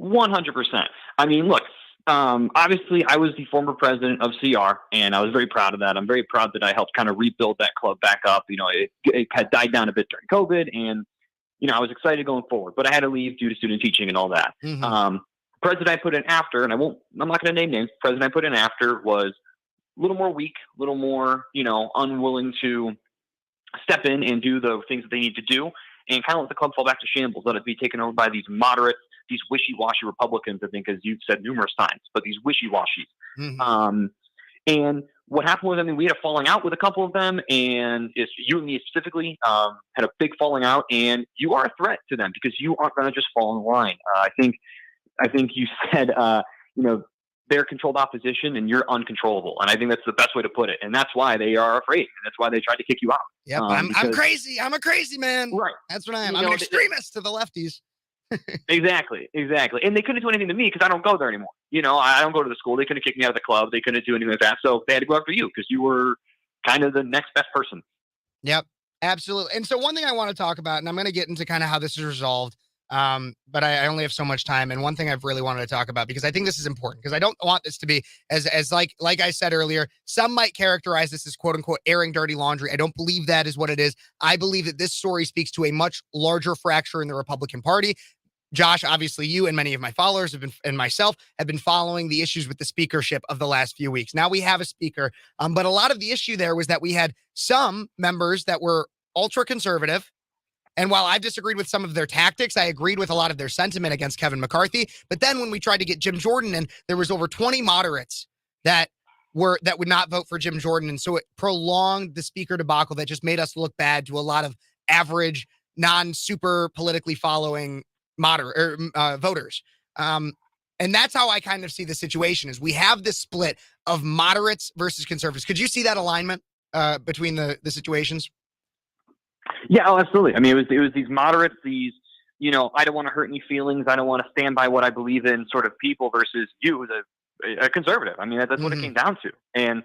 100%. I mean, look, obviously I was the former president of CR, and I was very proud of that. I'm very proud that I helped kind of rebuild that club back up. You know, it had died down a bit during COVID, and, you know, I was excited going forward, but I had to leave due to student teaching and all that. Mm-hmm. president I put in after, and I'm not going to name names. President I put in after was a little more weak, a little more, unwilling to step in and do the things that they need to do, and kind of let the club fall back to shambles. Let it be taken over by these moderates, these wishy-washy Republicans, I think, as you've said numerous times, but these wishy-washies. Mm-hmm. And what happened was, we had a falling out with a couple of them, and it's you and me specifically had a big falling out, and you are a threat to them because you aren't going to just fall in line. I think you said, they're controlled opposition and you're uncontrollable. And I think that's the best way to put it. And that's why they are afraid. And that's why they tried to kick you out. Yep. I'm crazy. I'm a crazy man. Right. That's what I am. I'm an extremist to the lefties. Exactly. And they couldn't do anything to me because I don't go there anymore. I don't go to the school. They couldn't kick me out of the club. They couldn't do anything like that. So they had to go after you because you were kind of the next best person. Yep. Absolutely. And so one thing I want to talk about, and I'm going to get into kind of how this is resolved, but I only have so much time. And one thing I've really wanted to talk about, because I think this is important, because I don't want this to be as like I said earlier, some might characterize this as quote unquote airing dirty laundry. I don't believe that is what it is. I believe that this story speaks to a much larger fracture in the Republican Party. Josh, obviously you and many of my followers and myself have been following the issues with the speakership of the last few weeks. Now we have a speaker, but a lot of the issue there was that we had some members that were ultra conservative. And while I disagreed with some of their tactics, I agreed with a lot of their sentiment against Kevin McCarthy. But then when we tried to get Jim Jordan in, there was over 20 moderates that would not vote for Jim Jordan. And so it prolonged the speaker debacle that just made us look bad to a lot of average, non-super politically following voters. And that's how I kind of see the situation is we have this split of moderates versus conservatives. Could you see that alignment between the situations? Yeah, absolutely. I mean, it was these moderates, these, I don't want to hurt any feelings. I don't want to stand by what I believe in sort of people versus you, a conservative. I mean, that's what it came down to. And,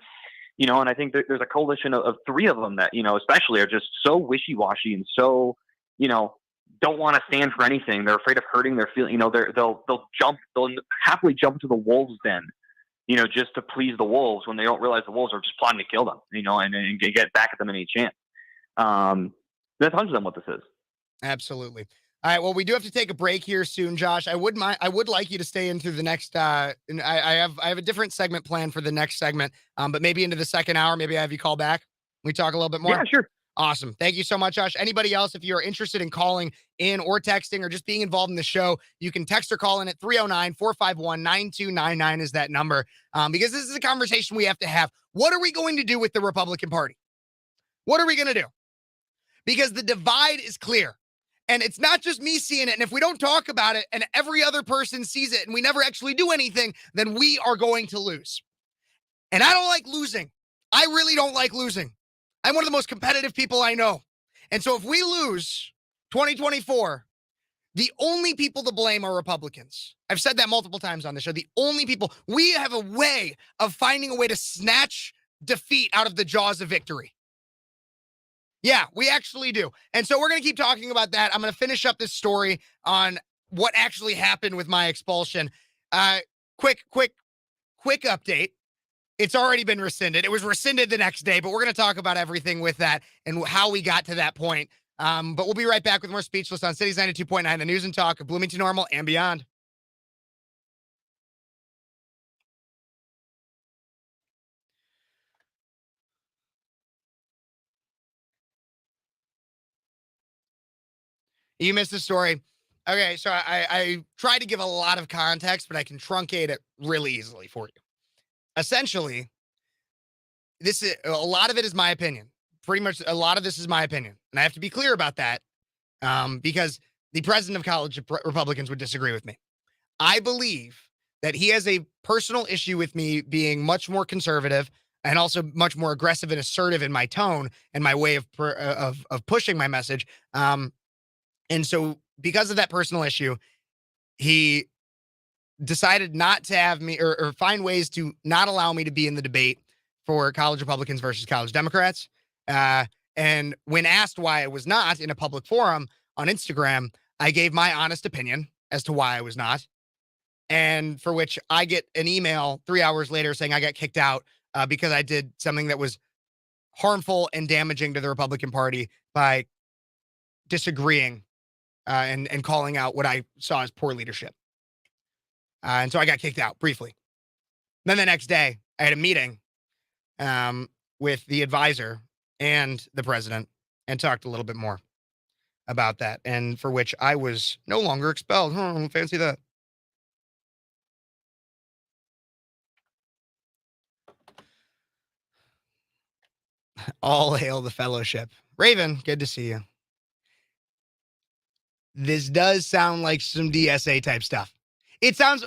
and I think there's a coalition of three of them that, especially are just so wishy-washy and so, don't want to stand for anything. They're afraid of hurting their feelings. They'll happily jump to the wolves den, just to please the wolves when they don't realize the wolves are just plotting to kill them, and get back at them any chance. That's 100% what this is. Absolutely. All right. Well, we do have to take a break here soon, Josh. I would like you to stay into the next. And I have a different segment planned for the next segment. But maybe into the second hour, maybe I have you call back. We talk a little bit more. Yeah, sure. Awesome. Thank you so much, Josh. Anybody else, if you're interested in calling in or texting or just being involved in the show, you can text or call in at 309-451-9299 is that number. Because this is a conversation we have to have. What are we going to do with the Republican Party? What are we going to do? Because the divide is clear. And it's not just me seeing it. And if we don't talk about it and every other person sees it and we never actually do anything, then we are going to lose. And I don't like losing. I really don't like losing. I'm one of the most competitive people I know. And so if we lose 2024, the only people to blame are Republicans. I've said that multiple times on the show. The only people. We have a way of finding a way to snatch defeat out of the jaws of victory. Yeah, we actually do. And so we're going to keep talking about that. I'm going to finish up this story on what actually happened with my expulsion. Quick update. It's already been rescinded. It was rescinded the next day, but we're going to talk about everything with that and how we got to that point. But we'll be right back with more Speechless on Cities 92.9, the news and talk of Bloomington Normal and beyond. You missed the story. Okay, so I try to give a lot of context, but I can truncate it really easily for you. Essentially, a lot of it is my opinion. Pretty much a lot of this is my opinion. And I have to be clear about that because the president of College Republicans would disagree with me. I believe that he has a personal issue with me being much more conservative and also much more aggressive and assertive in my tone and my way of pushing my message. And so because of that personal issue, he decided not to have me or find ways to not allow me to be in the debate for college Republicans versus college Democrats. And when asked why I was not in a public forum on Instagram, I gave my honest opinion as to why I was not. And for which I get an email 3 hours later saying I got kicked out because I did something that was harmful and damaging to the Republican Party by disagreeing and calling out what I saw as poor leadership. And so I got kicked out briefly. Then the next day, I had a meeting with the advisor and the president and talked a little bit more about that, and for which I was no longer expelled. Fancy that. All hail the fellowship. Raven, good to see you. This does sound like some DSA type stuff. It sounds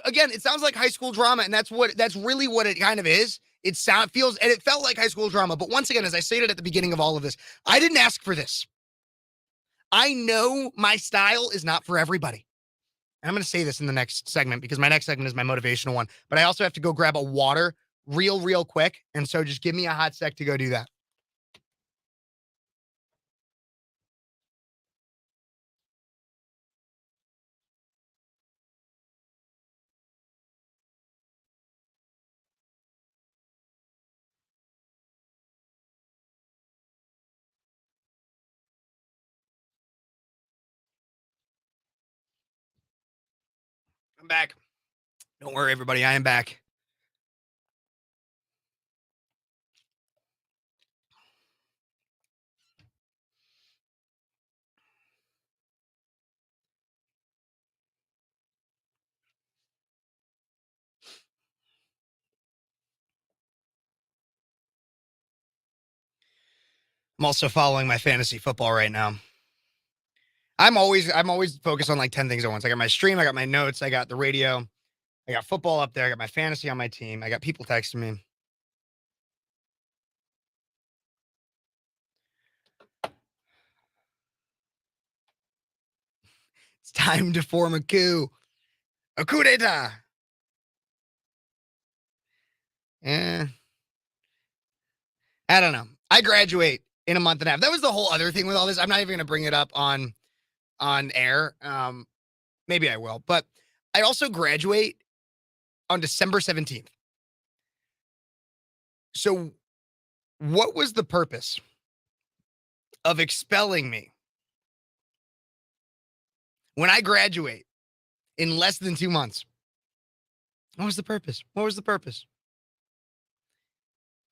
like high school drama, and that's really what it kind of is. It felt like high school drama. But once again, as I stated at the beginning of all of this, I didn't ask for this. I know my style is not for everybody. And I'm going to say this in the next segment because my next segment is my motivational one. But I also have to go grab a water real quick. And so just give me a hot sec to go do that. I'm back. Don't worry, everybody. I am back. I'm also following my fantasy football right now. I'm always focused on like 10 things at once. I got my stream, I got my notes, I got the radio, I got football up there, I got my fantasy on my team, I got people texting me. It's time to form a coup. A coup d'etat. I don't know. I graduate in a month and a half. That was the whole other thing with all this. I'm not even going to bring it up on air. Maybe I will. But I also graduate on December 17th. So what was the purpose of expelling me when I graduate in less than 2 months? What was the purpose? What was the purpose?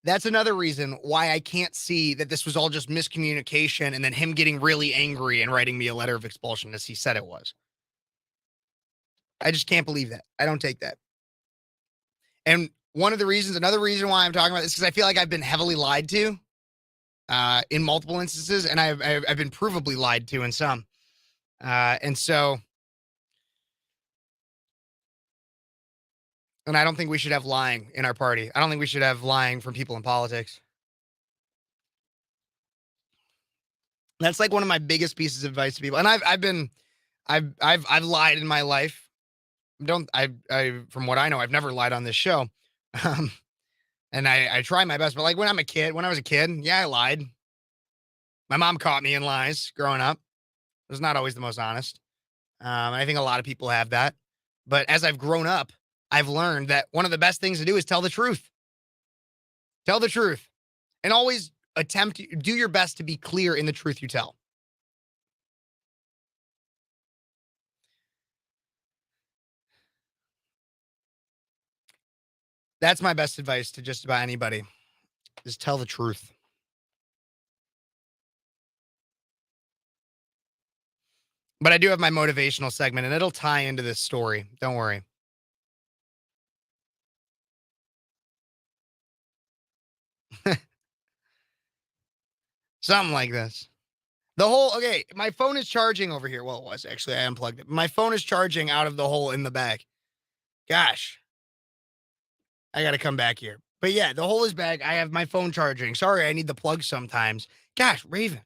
That's another reason why I can't see that this was all just miscommunication and then him getting really angry and writing me a letter of expulsion as he said it was. I just can't believe that. I don't take that. And another reason why I'm talking about this is because I feel like I've been heavily lied to in multiple instances, and I've been provably lied to in some. And I don't think we should have lying in our party. I don't think we should have lying from people in politics. That's like one of my biggest pieces of advice to people. And I've lied in my life. From what I know, I've never lied on this show. And I try my best, but like when I was a kid, yeah, I lied. My mom caught me in lies growing up. I was not always the most honest. I think a lot of people have that. But as I've grown up, I've learned that one of the best things to do is tell the truth. Tell the truth. And always do your best to be clear in the truth you tell. That's my best advice to just about anybody, is tell the truth. But I do have my motivational segment, and it'll tie into this story. Don't worry. Something like this. My phone is charging over here. Well, it was actually, I unplugged it. My phone is charging out of the hole in the back. Gosh. I got to come back here. But yeah, the hole is back. I have my phone charging. Sorry, I need the plug sometimes. Gosh, Raven.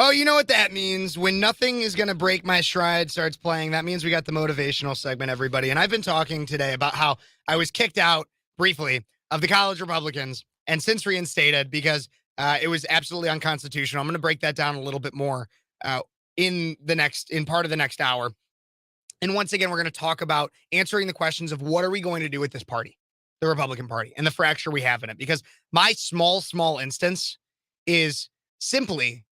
Oh, you know what that means? When Nothing Is Gonna Break My Stride starts playing, that means we got the motivational segment, everybody. And I've been talking today about how I was kicked out briefly of the college Republicans and since reinstated because it was absolutely unconstitutional. I'm going to break that down a little bit more in part of the next hour. And once again, we're going to talk about answering the questions of what are we going to do with this party, the Republican Party, and the fracture we have in it. Because my small instance is simply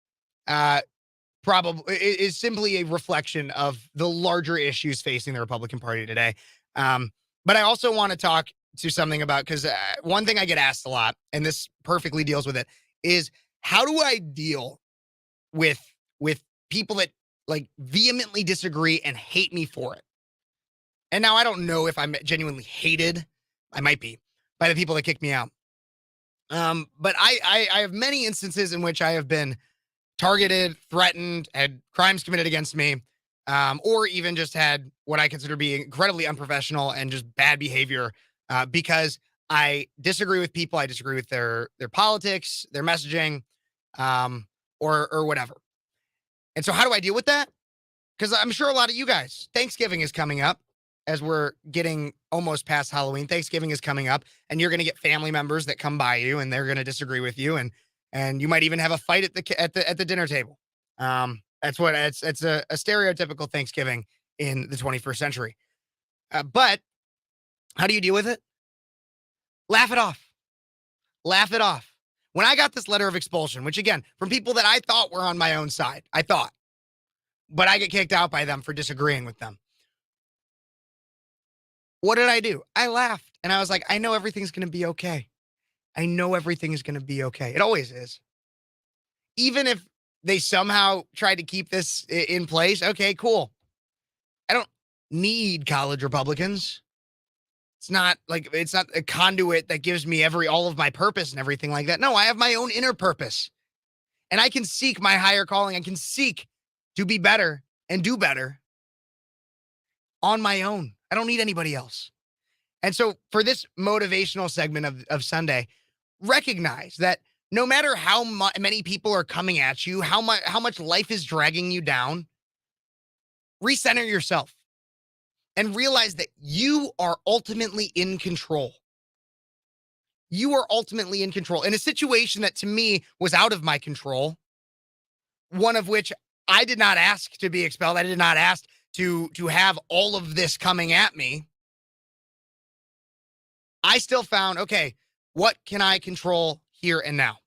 probably is simply a reflection of the larger issues facing the Republican Party today. But I also want to talk to something about, because one thing I get asked a lot, and this perfectly deals with it, is how do I deal with people that like vehemently disagree and hate me for it? And now I don't know if I'm genuinely hated. I might be by the people that kicked me out. But I have many instances in which I have been targeted, threatened, had crimes committed against me, or even just had what I consider being incredibly unprofessional and just bad behavior because I disagree with people. I disagree with their politics, their messaging, or whatever. And so how do I deal with that? Because I'm sure a lot of you guys, Thanksgiving is coming up as we're getting almost past Halloween. Thanksgiving is coming up, and you're going to get family members that come by you, and they're going to disagree with you, and you might even have a fight at the dinner table. It's a stereotypical Thanksgiving in the 21st century. But how do you deal with it? Laugh it off. Laugh it off. When I got this letter of expulsion, which again, from people that I thought were on my own side, but I get kicked out by them for disagreeing with them. What did I do? I laughed and I was like, I know everything's going to be okay. I know everything is going to be okay. It always is. Even if they somehow tried to keep this in place, okay, cool. I don't need college Republicans. It's not a conduit that gives me all of my purpose and everything like that. No, I have my own inner purpose. And I can seek my higher calling. I can seek to be better and do better on my own. I don't need anybody else. And so for this motivational segment of Sunday, recognize that no matter how many people are coming at you, how much life is dragging you down, recenter yourself and realize that you are ultimately in control. You are ultimately in control in a situation that to me was out of my control, one of which I did not ask to be expelled. I did not ask to have all of this coming at me. I still found, okay, what can I control here and now?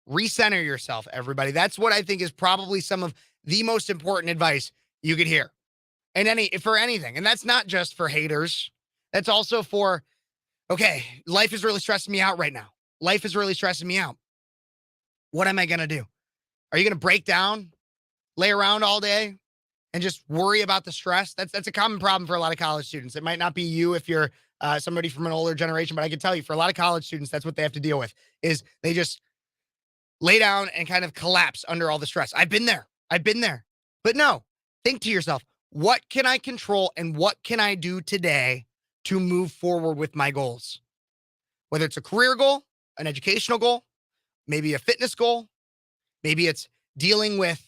Recenter yourself, everybody. That's what I think is probably some of the most important advice you could hear. And for anything. And that's not just for haters. That's also for, okay, life is really stressing me out right now. Life is really stressing me out. What am I going to do? Are you going to break down, lay around all day, and just worry about the stress? That's a common problem for a lot of college students. It might not be you if you're somebody from an older generation, but I can tell you for a lot of college students, that's what they have to deal with, is they just lay down and kind of collapse under all the stress. I've been there. But no, think to yourself, what can I control and what can I do today to move forward with my goals? Whether it's a career goal, an educational goal, maybe a fitness goal, maybe it's dealing with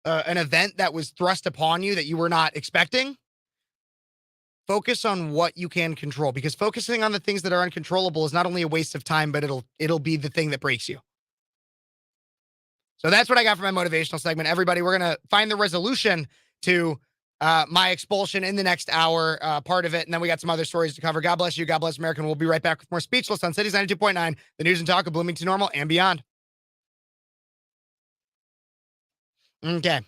an event that was thrust upon you that you were not expecting. Focus on what you can control, because focusing on the things that are uncontrollable is not only a waste of time, but it'll be the thing that breaks you. So that's what I got for my motivational segment. Everybody, we're going to find the resolution to my expulsion in the next hour, part of it. And then we got some other stories to cover. God bless you. God bless America. And we'll be right back with more Speechless on Cities 92.9, the news and talk of Bloomington Normal and beyond. Okay.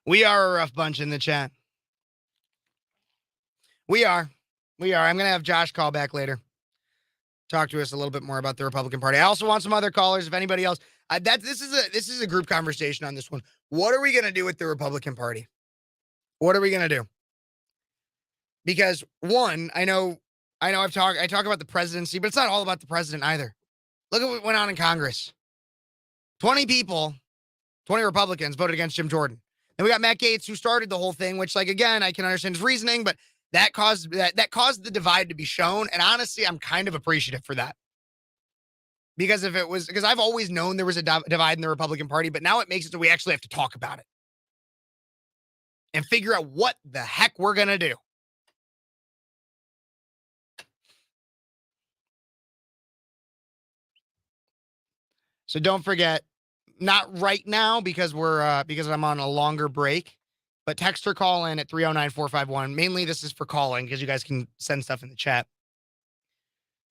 We are a rough bunch in the chat. We are. I'm going to have Josh call back later. Talk to us a little bit more about the Republican Party. I also want some other callers. If anybody else, this is a group conversation on this one. What are we going to do with the Republican Party? What are we going to do? Because one, I talk about the presidency, but it's not all about the president either. Look at what went on in Congress. 20 Republicans voted against Jim Jordan. And we got Matt Gaetz, who started the whole thing, which, like, again, I can understand his reasoning, but that caused the divide to be shown. And honestly, I'm kind of appreciative for that. Because I've always known there was a divide in the Republican Party, but now it makes it so we actually have to talk about it and figure out what the heck we're going to do. So don't forget, not right now because because I'm on a longer break, but text or call in at 309-451. Mainly this is for calling because you guys can send stuff in the chat.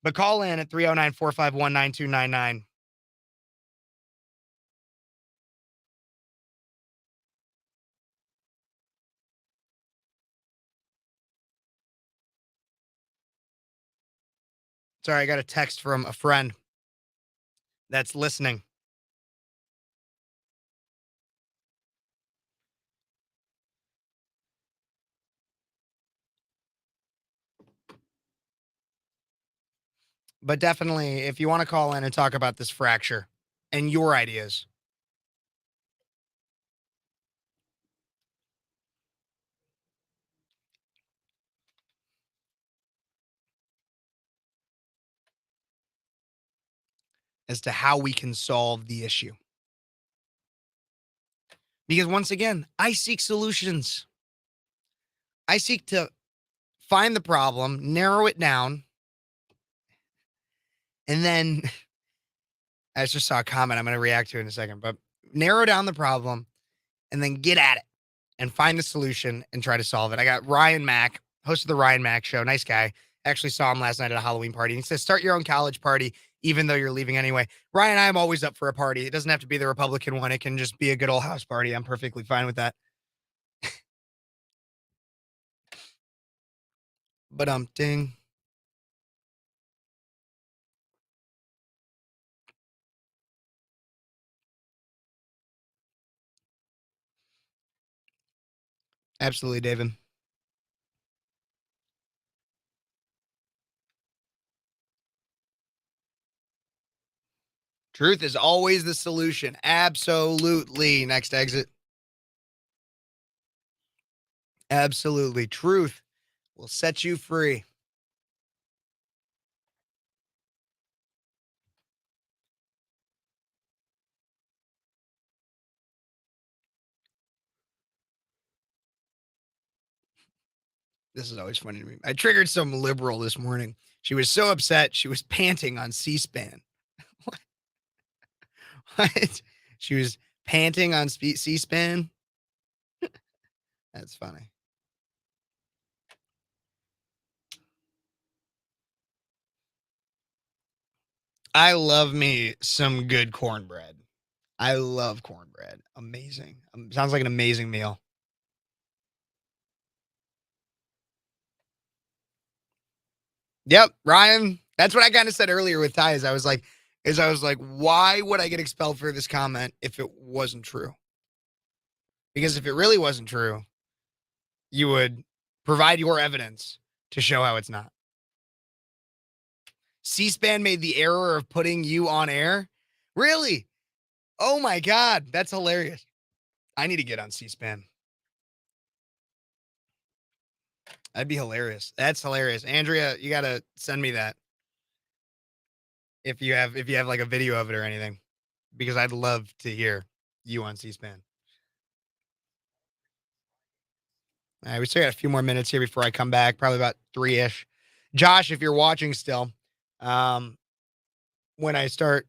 But call in at 309-451-9299. Sorry, I got a text from a friend that's listening. But definitely, if you want to call in and talk about this fracture and your ideas, as to how we can solve the issue. Because once again, I seek solutions. I seek to find the problem, narrow it down, and then I just saw a comment I'm going to react to in a second, but narrow down the problem and then get at it and find the solution and try to solve it. I got Ryan Mack, host of the Ryan Mack Show. Nice guy. Actually saw him last night at a Halloween party. He says, start your own college party, even though you're leaving anyway. Ryan, I'm always up for a party. It doesn't have to be the Republican one. It can just be a good old house party. I'm perfectly fine with that. But ding. Absolutely, David. Truth is always the solution. Absolutely. Next exit. Absolutely. Truth will set you free. This is always funny to me. I triggered some liberal this morning. She was so upset. She was panting on C-SPAN. What? She was panting on C-SPAN? That's funny. I love me some good cornbread. I love cornbread. Amazing. Sounds like an amazing meal. Yep, Ryan. That's what I kind of said earlier with Ty. I was like, why would I get expelled for this comment if it wasn't true? Because if it really wasn't true, you would provide your evidence to show how it's not. C-SPAN made the error of putting you on air? Really? Oh my God, that's hilarious. I need to get on C-SPAN. That'd be hilarious. That's hilarious. Andrea, you got to send me that. If you have like a video of it or anything, because I'd love to hear you on C-SPAN. All right, we still got a few more minutes here before I come back, probably about 3-ish. Josh, if you're watching still, when I start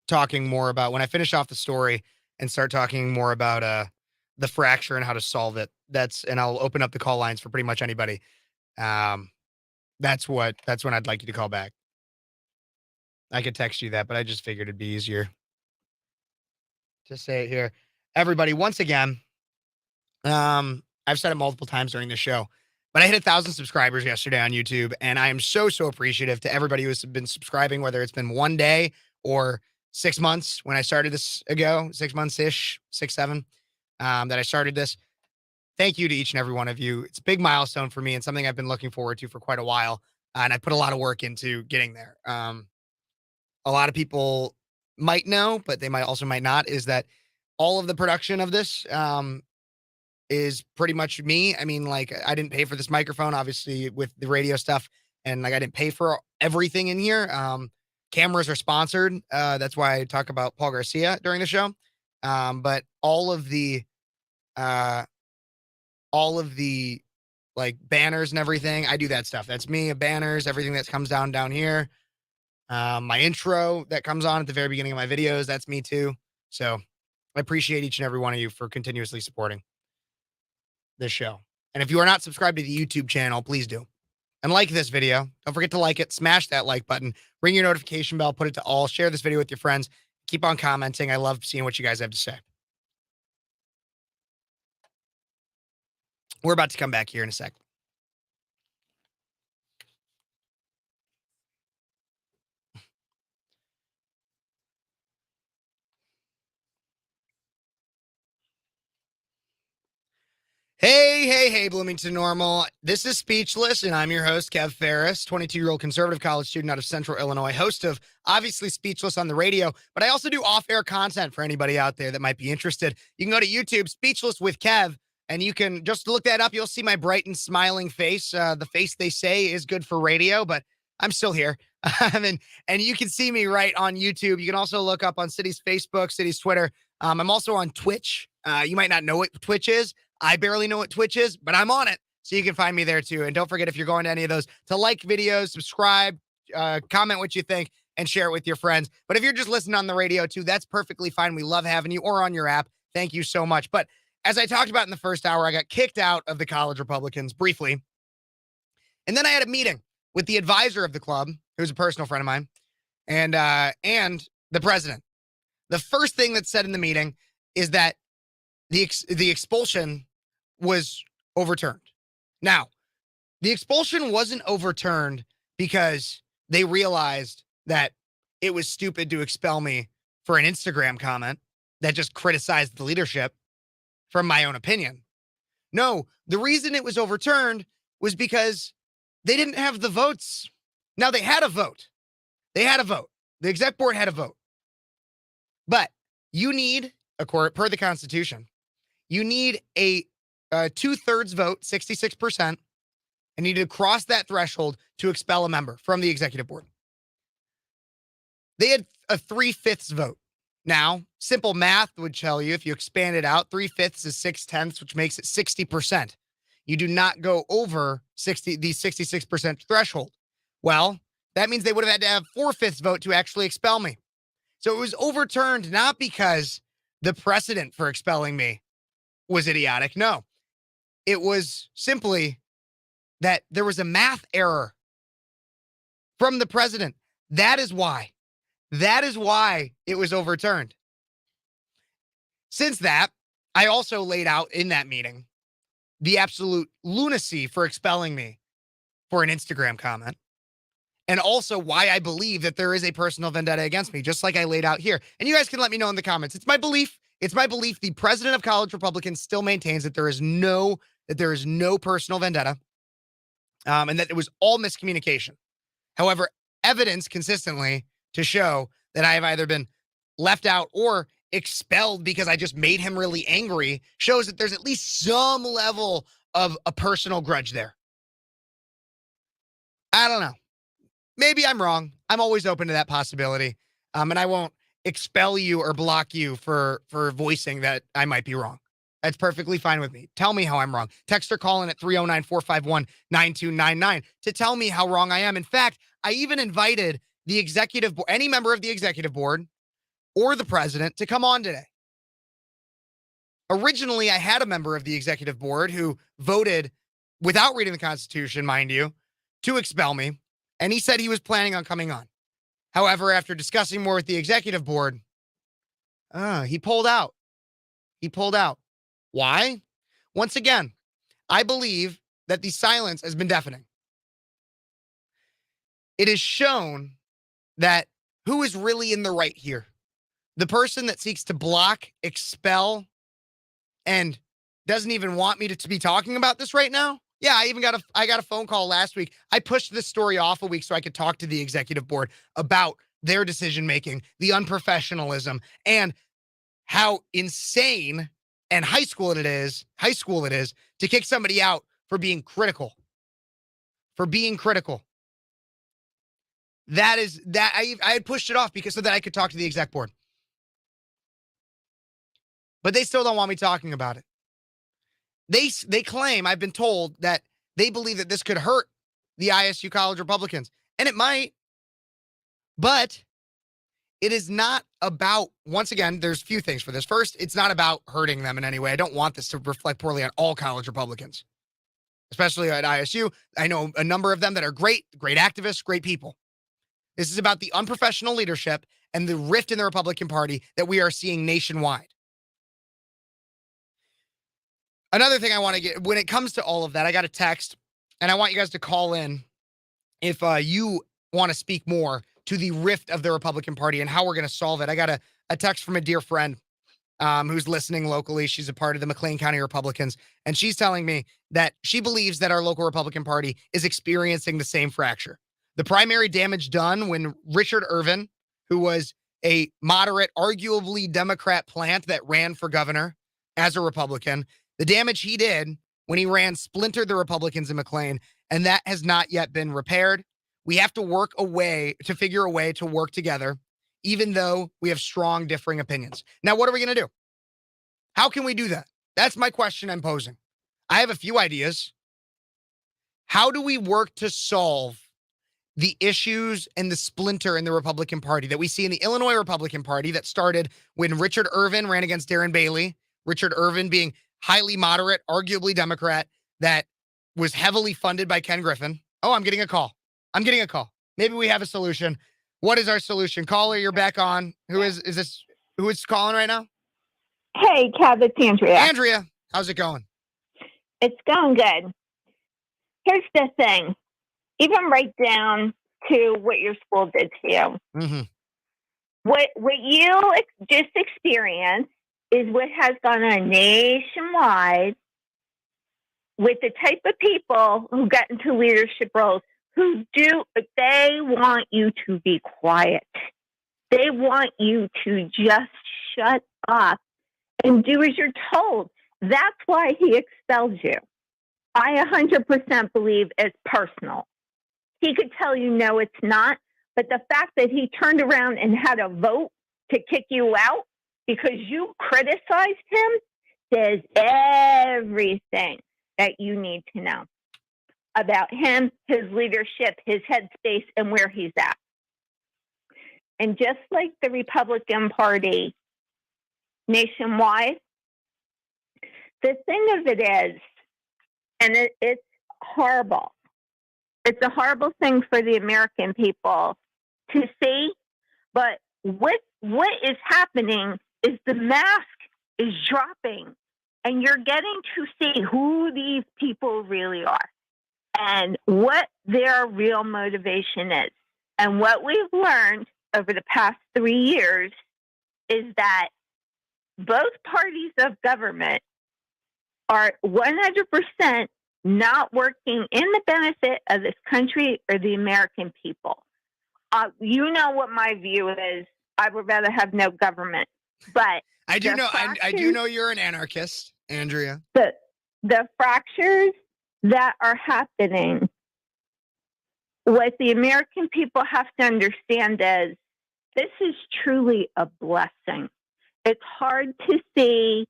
talking more about, when I finish off the story and start talking more about the fracture and how to solve it, and I'll open up the call lines for pretty much anybody. That's when I'd like you to call back. I could text you that, but I just figured it'd be easier to say it here. Everybody, once again, I've said it multiple times during the show, but I hit 1,000 subscribers yesterday on YouTube, and I am so appreciative to everybody who's been subscribing, whether it's been 1 day or 6 months when I started this ago, 6 months-ish, 6, 7, that I started this. Thank you to each and every one of you. It's a big milestone for me and something I've been looking forward to for quite a while, and I put a lot of work into getting there. A lot of people might know, but they might not, is that all of the production of this is pretty much me. I mean, like, I didn't pay for this microphone, obviously, with the radio stuff, and like I didn't pay for everything in here. Cameras are sponsored. That's why I talk about Paul Garcia during the show. But all of the like banners and everything, I do that stuff. That's me, banners, everything that comes down here. My intro that comes on at the very beginning of my videos, that's me too. So I appreciate each and every one of you for continuously supporting this show. And if you are not subscribed to the YouTube channel, please do. and like this video. Don't forget to like it, smash that like button, ring your notification bell, put it to all, share this video with your friends. Keep on commenting. I love seeing what you guys have to say. We're about to come back here in a sec. Hey, Bloomington Normal. This is Speechless, and I'm your host, Kev Phares, 22-year-old conservative college student out of Central Illinois, host of, obviously, Speechless on the radio, but I also do off-air content for anybody out there that might be interested. You can go to YouTube, Speechless with Kev, and you can just look that up. You'll see my bright and smiling face. The face they say is good for radio, but I'm still here. And you can see me right on YouTube. You can also look up on City's Facebook, City's Twitter. I'm also on Twitch. You might not know what Twitch is. I barely know what Twitch is, but I'm on it, so you can find me there too. And don't forget, if you're going to any of those, to like videos, subscribe, comment what you think, and share it with your friends. But if you're just listening on the radio too, that's perfectly fine. We love having you, or on your app. Thank you so much. But as I talked about in the first hour, I got kicked out of the College Republicans briefly. And then I had a meeting with the advisor of the club, who's a personal friend of mine, and the president. The first thing that's said in the meeting is that the expulsion was overturned. Now, the expulsion wasn't overturned because they realized that it was stupid to expel me for an Instagram comment that just criticized the leadership from my own opinion. No, the reason it was overturned was because they didn't have the votes. Now, they had a vote. The exec board had a vote. But you need, per the Constitution, you need a 2/3 vote, 66%, and you need to cross that threshold to expel a member from the executive board. They had a 3/5 vote. Now, simple math would tell you, if you expand it out, 3/5 is 6/10, which makes it 60%. You do not go over the 66% threshold. Well, that means they would have had to have 4/5 vote to actually expel me. So it was overturned not because the precedent for expelling me was idiotic. No, it was simply that there was a math error from the president. That is why it was overturned. Since that, I also laid out in that meeting the absolute lunacy for expelling me for an Instagram comment, and also why I believe that there is a personal vendetta against me, just like I laid out here. And you guys can let me know in the comments. It's my belief the president of College Republicans still maintains that there is no personal vendetta, and that it was all miscommunication. However, evidence consistently to show that I have either been left out or expelled because I just made him really angry shows that there's at least some level of a personal grudge there. I don't know. Maybe I'm wrong. I'm always open to that possibility. And I won't expel you or block you for voicing that I might be wrong. That's perfectly fine with me. Tell me how I'm wrong. Text or call in at 309-451-9299 to tell me how wrong I am. In fact, I even invited the executive board, any member of the executive board or the president, to come on today. Originally, I had a member of the executive board who voted, without reading the Constitution, mind you, to expel me. And he said he was planning on coming on. However, after discussing more with the executive board, he pulled out. Why? Once again, I believe that the silence has been deafening. It is shown that who is really in the right here? The person that seeks to block, expel, and doesn't even want me to be talking about this right now? Yeah, I got a phone call last week. I pushed this story off a week so I could talk to the executive board about their decision making, the unprofessionalism, and how insane and high school it is to kick somebody out for being critical. I had pushed it off so that I could talk to the exec board. But they still don't want me talking about it. They claim, I've been told, that they believe that this could hurt the ISU College Republicans. And it might. But it is not about, once again, there's a few things for this. First, it's not about hurting them in any way. I don't want this to reflect poorly on all college Republicans. especially at ISU. I know a number of them that are great activists, great people. This is about the unprofessional leadership and the rift in the Republican Party that we are seeing nationwide. Another thing I want to get, when it comes to all of that, I got a text, and I want you guys to call in if you want to speak more to the rift of the Republican Party and how we're going to solve it. I got a text from a dear friend who's listening locally. She's a part of the McLean County Republicans, and she's telling me that she believes that our local Republican Party is experiencing the same fracture. The primary damage done when Richard Irvin, who was a moderate, arguably Democrat plant that ran for governor as a Republican, the damage he did when he ran splintered the Republicans in McLean, and that has not yet been repaired. We have to figure a way to work together, even though we have strong differing opinions. Now, what are we going to do? How can we do that? That's my question I'm posing. I have a few ideas. How do we work to solve the issues and the splinter in the Republican Party that we see in the Illinois Republican Party that started when Richard Irvin ran against Darren Bailey? Richard Irvin being highly moderate, arguably Democrat, that was heavily funded by Ken Griffin. Oh, I'm getting a call. Maybe we have a solution. What is our solution? Caller, you're back on. Who is calling right now? Hey, Kev, it's Andrea. Andrea, how's it going? It's going good. Here's the thing. Even right down to what your school did to you. Mm-hmm. What you just experienced is what has gone on nationwide with the type of people who got into leadership roles they want you to be quiet. They want you to just shut up and do as you're told. That's why he expelled you. I 100% believe it's personal. He could tell you, no, it's not. But the fact that he turned around and had a vote to kick you out because you criticized him says everything that you need to know about him, his leadership, his headspace, and where he's at. And just like the Republican Party nationwide, the thing of it is, and it's horrible. It's a horrible thing for the American people to see, but what is happening is the mask is dropping, and you're getting to see who these people really are and what their real motivation is. And what we've learned over the past 3 years is that both parties of government are 100% not working in the benefit of this country or the American people. You know what my view is. I would rather have no government. But I do know you're an anarchist, Andrea. The fractures that are happening, what the American people have to understand is this is truly a blessing. It's hard to see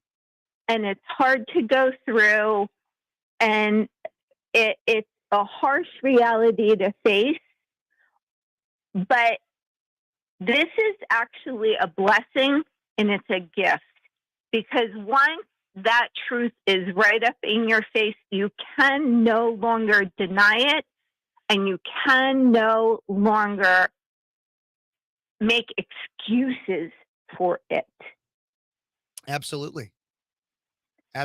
and it's hard to go through, and it's a harsh reality to face. But this is actually a blessing and it's a gift, because once that truth is right up in your face, you can no longer deny it, and you can no longer make excuses for it. Absolutely.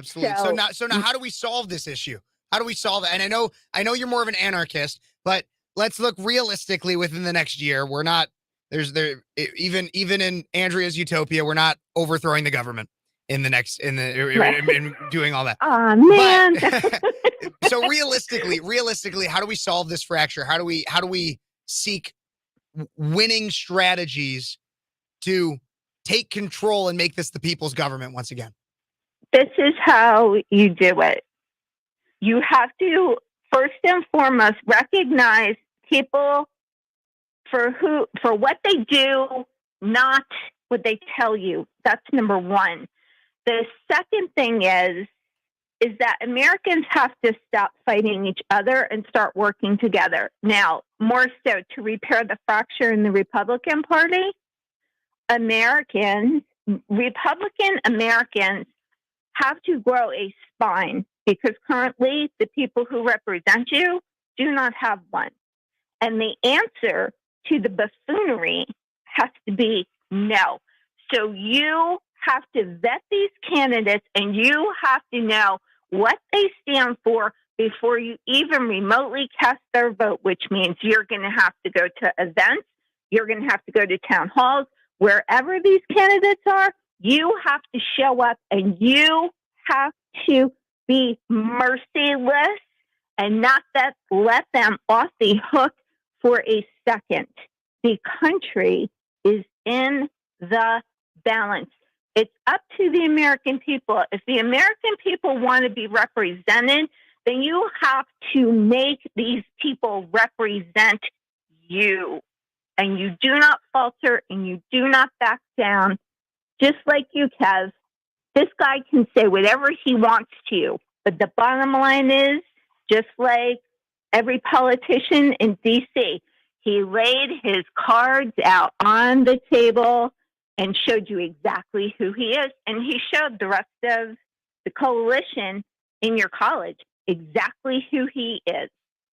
So now how do we solve this issue? How do we solve it? And I know you're more of an anarchist, but let's look realistically within the next year. We're not even in Andrea's utopia, we're not overthrowing the government in doing all that. Oh man. But, so realistically, how do we solve this fracture? How do we seek winning strategies to take control and make this the people's government once again? This is how you do it. You have to first and foremost recognize people for what they do, not what they tell you. That's number one. The second thing is that Americans have to stop fighting each other and start working together. Now, more so to repair the fracture in the Republican Party, Republican Americans have to grow a spine, because currently the people who represent you do not have one. And the answer to the buffoonery has to be no. So you have to vet these candidates and you have to know what they stand for before you even remotely cast their vote, which means you're going to have to go to events, you're going to have to go to town halls, wherever these candidates are, you have to show up and you have to be merciless and not let them off the hook for a second. The country is in the balance. It's up to the American people. If the American people want to be represented, then you have to make these people represent you. And you do not falter and you do not back down. Just like you, Kev, this guy can say whatever he wants to. But the bottom line is, just like every politician in D.C., he laid his cards out on the table and showed you exactly who he is. And he showed the rest of the coalition in your college exactly who he is.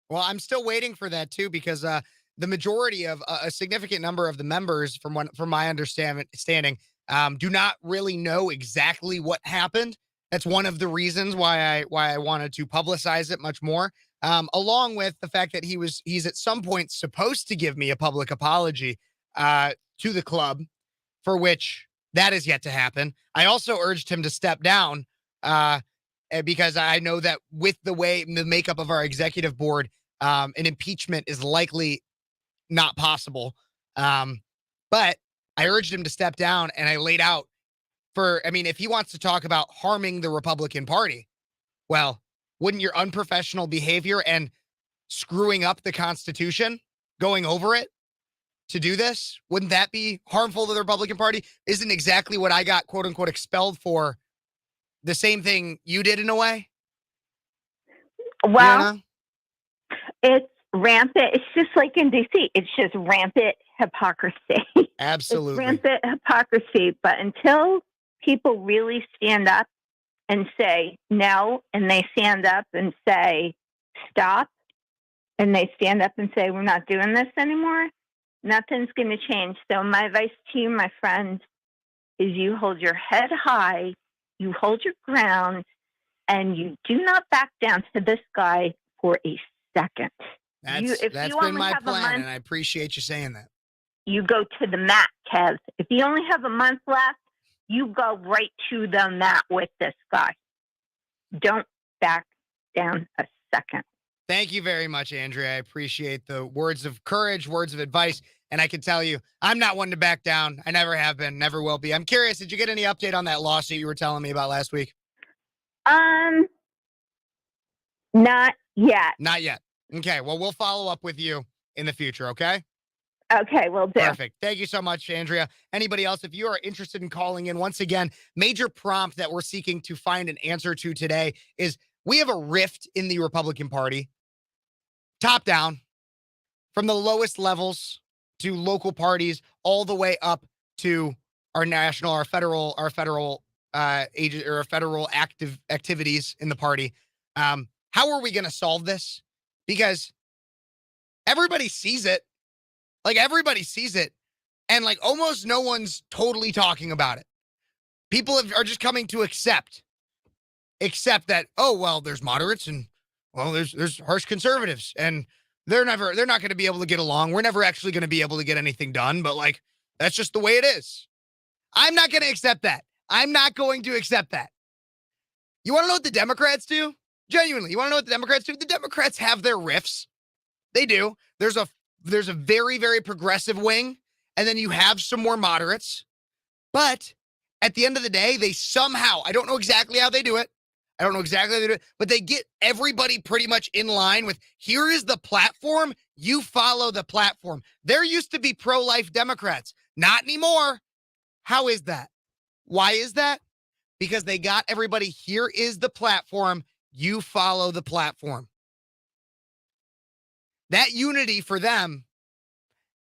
Well, I'm still waiting for that, too, because the majority of a significant number of the members, from my understanding, do not really know exactly what happened. That's one of the reasons why I wanted to publicize it much more, along with the fact that he's at some point supposed to give me a public apology to the club, for which that is yet to happen. I also urged him to step down because I know that with the makeup of our executive board, an impeachment is likely not possible. But I urged him to step down, and I laid out if he wants to talk about harming the Republican Party, well, wouldn't your unprofessional behavior and screwing up the Constitution, going over it to do this, wouldn't that be harmful to the Republican Party? Isn't exactly what I got, quote unquote, expelled for the same thing you did in a way? Well, it's rampant. It's just like in D.C. It's just rampant hypocrisy. Absolutely. It's rampant hypocrisy. But until people really stand up and say no, and they stand up and say stop, and they stand up and say we're not doing this anymore, nothing's going to change. So my advice to you, my friend, is you hold your head high, you hold your ground, and you do not back down to this guy for a second. That's been my plan, and I appreciate you saying that. You go to the mat, Kev. If you only have a month left, you go right to the mat with this guy. Don't back down a second. Thank you very much, Andrea. I appreciate the words of courage, words of advice. And I can tell you, I'm not one to back down. I never have been, never will be. I'm curious, did you get any update on that lawsuit you were telling me about last week? Not yet. Not yet. Okay, well, we'll follow up with you in the future, okay? Okay, will do. Perfect. Thank you so much, Andrea. Anybody else, if you are interested in calling in, once again, major prompt that we're seeking to find an answer to today is we have a rift in the Republican Party, top down, from the lowest levels to local parties, all the way up to our national, our federal agent or federal activities in the party. How are we going to solve this? Because everybody sees it. Like, everybody sees it, and like almost no one's totally talking about it. People are just coming to accept that, oh, well, there's moderates and, well, there's harsh conservatives, and they're not going to be able to get along. We're never actually going to be able to get anything done, but like, that's just the way it is. I'm not going to accept that. I'm not going to accept that. You want to know what the Democrats do? Genuinely, you want to know what the Democrats do? The Democrats have their rifts. They do. There's a very, very progressive wing, and then you have some more moderates. But at the end of the day, they somehow, I don't know exactly how they do it, but they get everybody pretty much in line with, here is the platform, you follow the platform. There used to be pro-life Democrats. Not anymore. How is that? Why is that? Because they got everybody, here is the platform, you follow the platform. That unity for them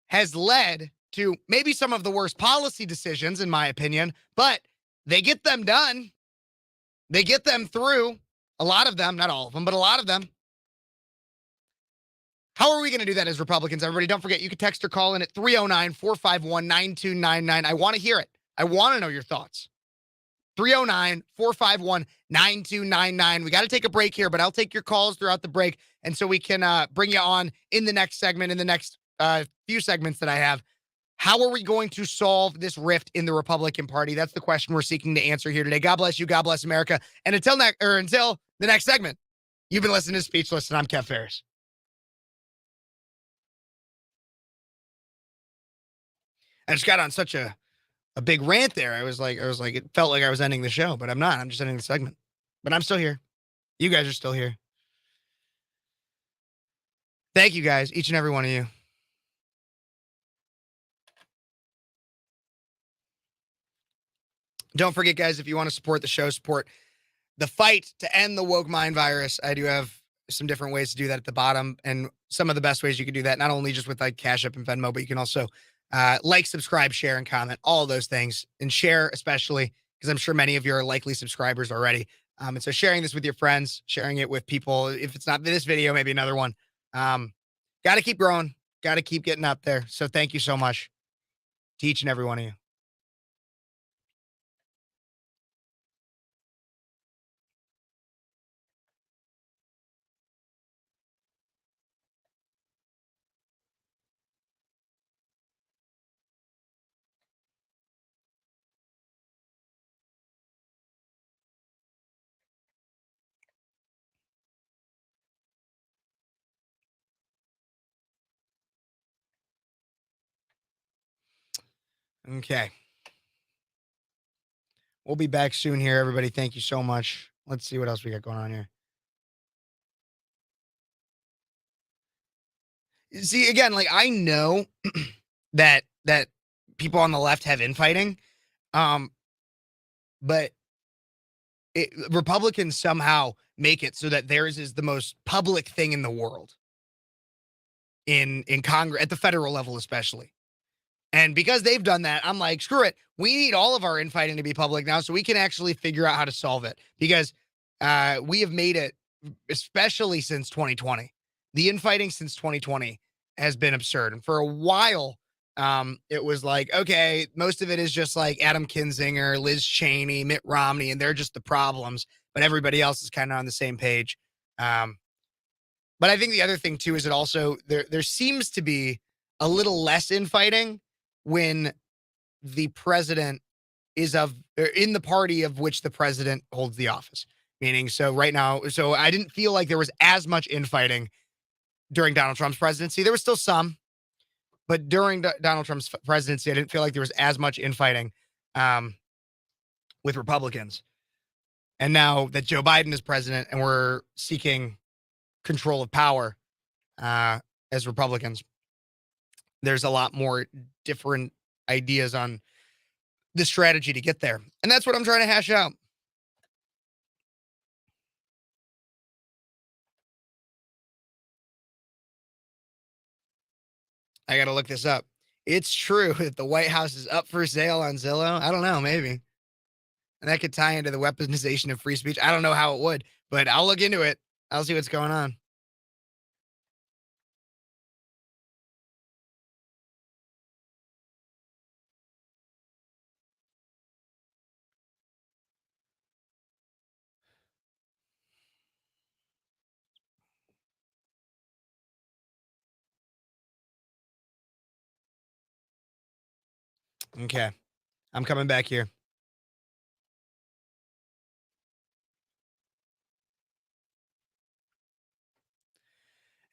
has led to maybe some of the worst policy decisions, in my opinion, but they get them done. They get them through A lot of them, not all of them, but a lot of them. How are we going to do that as Republicans, everybody? Don't forget, you can text or call in at 309-451-9299. I want to hear it. I want to know your thoughts. 309-451-9299. We got to take a break here, but I'll take your calls throughout the break, and so we can bring you on in the next segment, in the next few segments that I have. How are we going to solve this rift in the Republican Party? That's the question we're seeking to answer here today. God bless you. God bless America. And until the next segment, you've been listening to Speechless, and I'm Kev Phares. I just got on such a big rant there. I was like, it felt like I was ending the show, but I'm not. I'm just ending the segment. But I'm still here. You guys are still here. Thank you guys, each and every one of you. Don't forget, guys, if you want to support the show, support the fight to end the woke mind virus. I do have some different ways to do that at the bottom, and some of the best ways you can do that, not only just with like Cash App and Venmo, but you can also like, subscribe, share, and comment, all of those things, and share especially, because I'm sure many of you are likely subscribers already. And so sharing this with your friends, sharing it with people, if it's not this video, maybe another one. Got to keep growing, got to keep getting up there. So thank you so much to each and every one of you. Okay. We'll be back soon here, everybody. Thank you so much. Let's see what else we got going on here. See, again, like, I know that people on the left have infighting, but Republicans somehow make it so that theirs is the most public thing in the world, in Congress, at the federal level especially. And because they've done that, I'm like, screw it. We need all of our infighting to be public now so we can actually figure out how to solve it. Because we have made it, especially since 2020. The infighting since 2020 has been absurd. And for a while, it was like, okay, most of it is just like Adam Kinzinger, Liz Cheney, Mitt Romney, and they're just the problems. But everybody else is kind of on the same page. But I think the other thing, too, is it also, there seems to be a little less infighting when the president is in the party of which the president holds the office. Meaning, so right now, so I didn't feel like there was as much infighting during Donald Trump's presidency. There was still some, but during Donald Trump's presidency, I didn't feel like there was as much infighting with Republicans. And now that Joe Biden is president and we're seeking control of power as Republicans, there's a lot more different ideas on the strategy to get there. And that's what I'm trying to hash out. I got to look this up. It's true that the White House is up for sale on Zillow. I don't know, maybe. And that could tie into the weaponization of free speech. I don't know how it would, but I'll look into it. I'll see what's going on. Okay. I'm coming back here.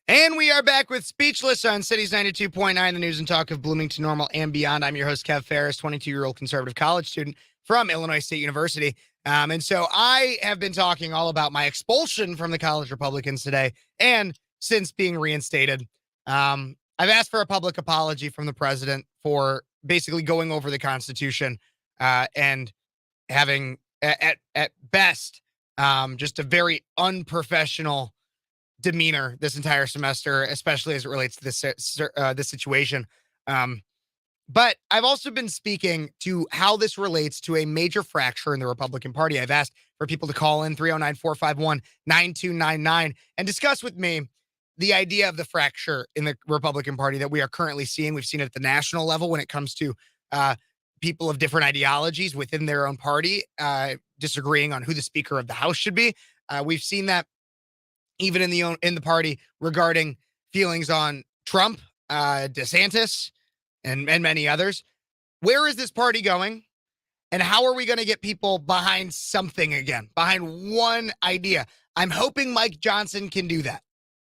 And we are back with Speechless on Cities 92.9, the news and talk of Bloomington Normal and beyond. I'm your host, Kev Phares, 22-year-old conservative college student from Illinois State University. And so I have been talking all about my expulsion from the college Republicans today. And since being reinstated, I've asked for a public apology from the president for basically going over the Constitution and having, at best, just a very unprofessional demeanor this entire semester, especially as it relates to this situation. But I've also been speaking to how this relates to a major fracture in the Republican Party. I've asked for people to call in 309-451-9299 and discuss with me the idea of the fracture in the Republican Party that we are currently seeing. We've seen it at the national level when it comes to people of different ideologies within their own party disagreeing on who the Speaker of the House should be. We've seen that even in the party regarding feelings on Trump, DeSantis, and many others. Where is this party going? And how are we going to get people behind something again, behind one idea? I'm hoping Mike Johnson can do that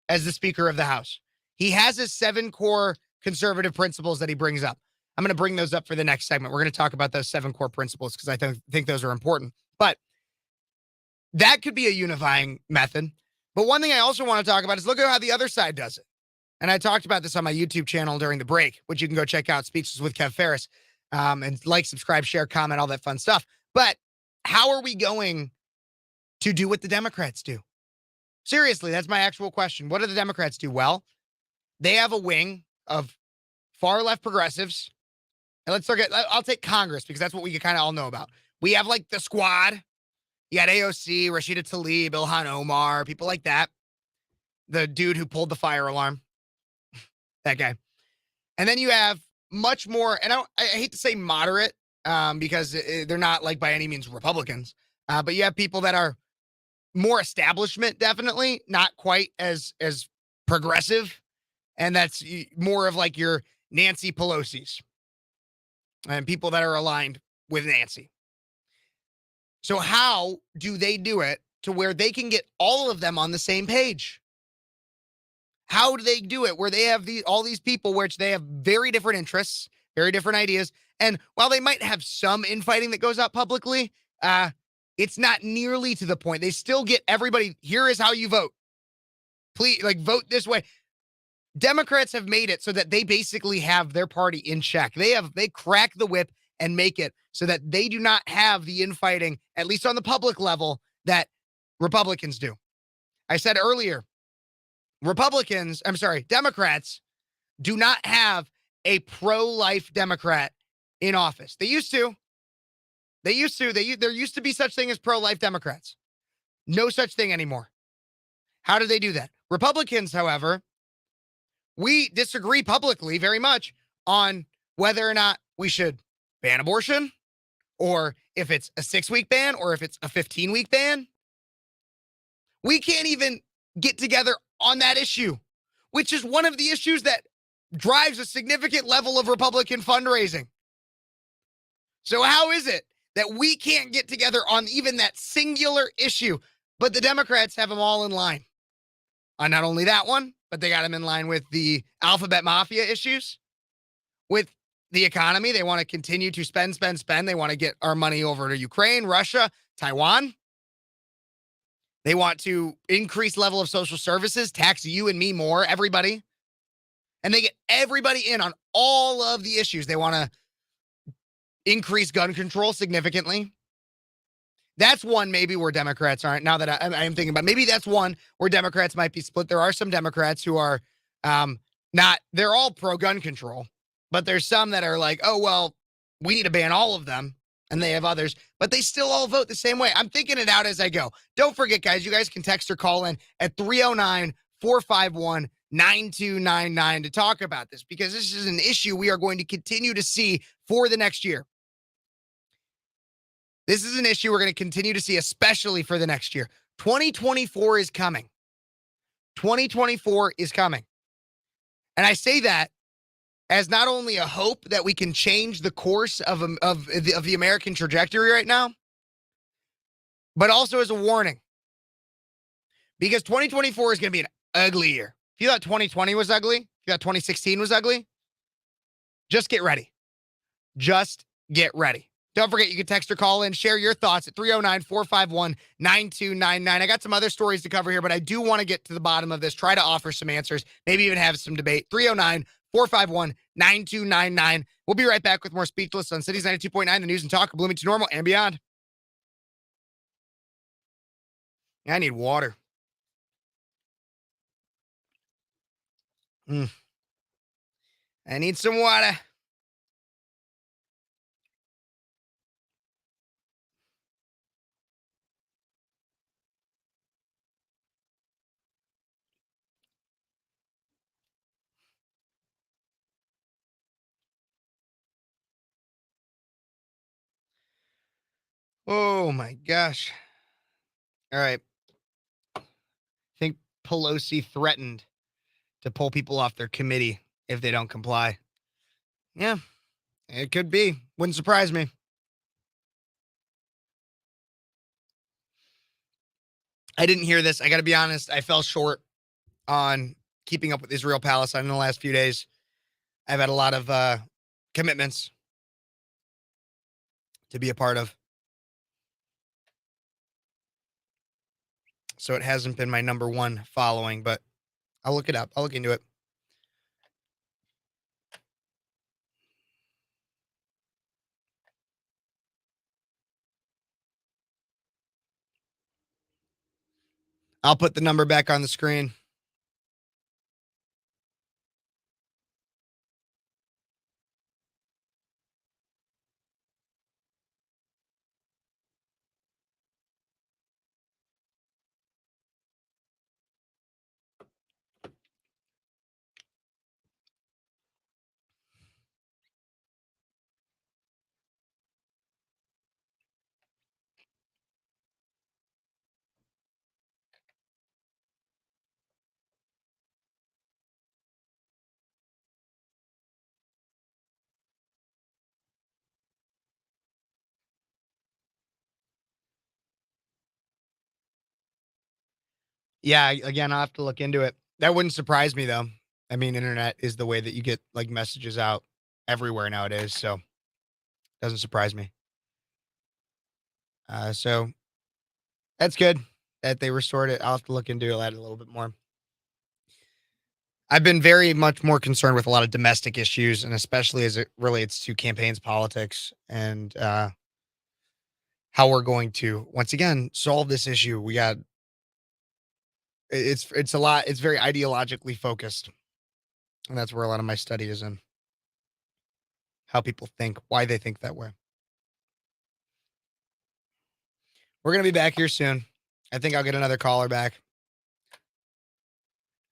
as the Speaker of the House. He has his 7 core conservative principles that he brings up. I'm going to bring those up for the next segment. We're going to talk about those 7 core principles because I think those are important. But that could be a unifying method. But one thing I also want to talk about is look at how the other side does it. And I talked about this on my YouTube channel during the break, which you can go check out, Speeches with Kev Phares, and like, subscribe, share, comment, all that fun stuff. But how are we going to do what the Democrats do? Seriously, that's my actual question. What do the Democrats do? Well, they have a wing of far left progressives. And I'll take Congress because that's what we kind of all know about. We have like the squad. You got AOC, Rashida Tlaib, Ilhan Omar, people like that. The dude who pulled the fire alarm. That guy. And then you have much more, and I hate to say moderate because they're not like by any means Republicans, but you have people that are more establishment, definitely, not quite as progressive. And that's more of like your Nancy Pelosi's and people that are aligned with Nancy. So how do they do it to where they can get all of them on the same page? How do they do it where they have all these people which they have very different interests, very different ideas, and while they might have some infighting that goes out publicly, it's not nearly to the point. They still get everybody, here is how you vote. Please, like, vote this way. Democrats have made it so that they basically have their party in check. They crack the whip and make it so that they do not have the infighting, at least on the public level, that Republicans do. I said earlier, Democrats do not have a pro-life Democrat in office. They used to. There used to be such thing as pro-life Democrats. No such thing anymore. How do they do that? Republicans, however, we disagree publicly very much on whether or not we should ban abortion, or if it's a 6-week ban, or if it's a 15-week ban. We can't even get together on that issue, which is one of the issues that drives a significant level of Republican fundraising. So how is it that we can't get together on even that singular issue, but the Democrats have them all in line? On not only that one, but they got them in line with the alphabet mafia issues, with the economy. They want to continue to spend. They want to get our money over to Ukraine, Russia, Taiwan. They want to increase level of social services, tax you and me more, everybody. And they get everybody in on all of the issues. They want to increase gun control significantly. That's one maybe where Democrats aren't. Now that I am thinking about, maybe that's one where Democrats might be split. There are some Democrats who are they're all pro-gun control, but there's some that are like, oh, well, we need to ban all of them. And they have others, but they still all vote the same way. I'm thinking it out as I go. Don't forget, guys, you guys can text or call in at 309-451-9299 to talk about this, because this is an issue we are going to continue to see for the next year. This is an issue we're going to continue to see, especially for the next year. 2024 is coming. 2024 is coming. And I say that as not only a hope that we can change the course of the American trajectory right now, but also as a warning. Because 2024 is going to be an ugly year. If you thought 2020 was ugly, if you thought 2016 was ugly, just get ready. Just get ready. Don't forget, you can text or call in, share your thoughts at 309-451-9299. I got some other stories to cover here, but I do want to get to the bottom of this, try to offer some answers, maybe even have some debate. 309-451-9299. We'll be right back with more Speechless on Cities 92.9, the news and talk of Bloomington Normal and beyond. I need water. I need some water. Oh my gosh. All right. I think Pelosi threatened to pull people off their committee if they don't comply. Yeah, it could be. Wouldn't surprise me. I didn't hear this. I got to be honest. I fell short on keeping up with Israel Palestine in the last few days. I've had a lot of commitments to be a part of. So it hasn't been my number one following, but I'll look it up. I'll look into it. I'll put the number back on the screen. Yeah, again, I'll have to look into it. That wouldn't surprise me though. I mean, internet is the way that you get like messages out everywhere nowadays, so doesn't surprise me. So that's good that they restored it. I'll have to look into that a little bit more. I've been very much more concerned with a lot of domestic issues, and especially as it relates to campaigns, politics, and how we're going to once again solve this issue. We got it's a lot. It's very ideologically focused, and that's where a lot of my study is in how people think, why they think that way. We're gonna be back here soon. I think I'll get another caller back.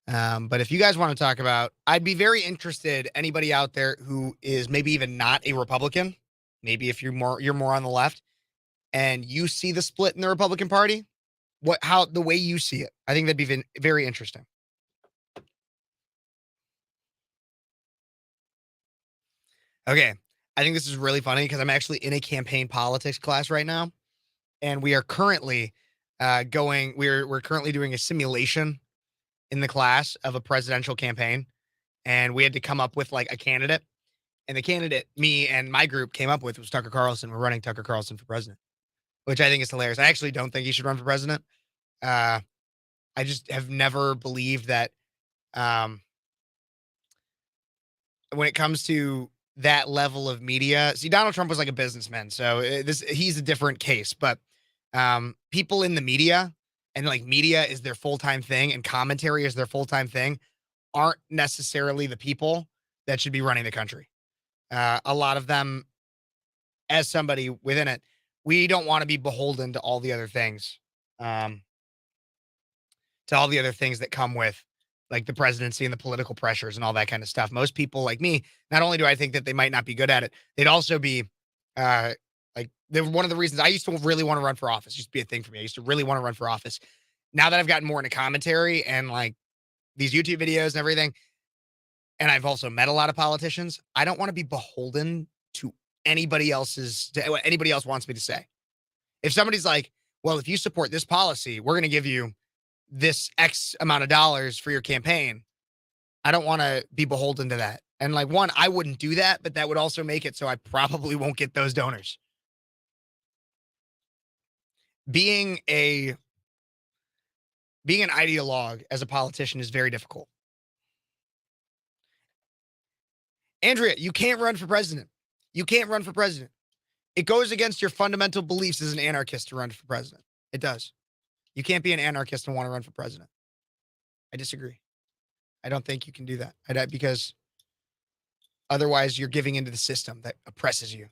But if you guys want to talk about, I'd be very interested. Anybody out there who is maybe even not a Republican, maybe if you're more on the left, and you see the split in the Republican Party, how the way you see it, I think that'd be very interesting. Okay, I think this is really funny because I'm actually in a campaign politics class right now, and we are currently we're currently doing a simulation in the class of a presidential campaign, and we had to come up with like a candidate. And the candidate me and my group came up with was Tucker Carlson. We're running Tucker Carlson for president, which I think is hilarious. I actually don't think he should run for president. I just have never believed that when it comes to that level of media. See, Donald Trump was like a businessman, so he's a different case. But people in the media and like media is their full-time thing and commentary is their full-time thing aren't necessarily the people that should be running the country. A lot of them, as somebody within it, we don't want to be beholden to all the other things, that come with like the presidency and the political pressures and all that kind of stuff. Most people like me, not only do I think that they might not be good at it, they'd also be like they're one of the reasons I used to really want to run for office. It used to be a thing for me. I used to really want to run for office. Now that I've gotten more into commentary and like these YouTube videos and everything, and I've also met a lot of politicians, I don't want to be beholden to what anybody else wants me to say. If somebody's like, well, if you support this policy, we're going to give you this X amount of dollars for your campaign. I don't want to be beholden to that. And like one, I wouldn't do that, but that would also make it so I probably won't get those donors. Being an ideologue as a politician is very difficult. Andrea, you can't run for president. You can't run for president. It goes against your fundamental beliefs as an anarchist to run for president. It does. You can't be an anarchist and want to run for president. I disagree. I don't think you can do that. Because otherwise you're giving into the system that oppresses you.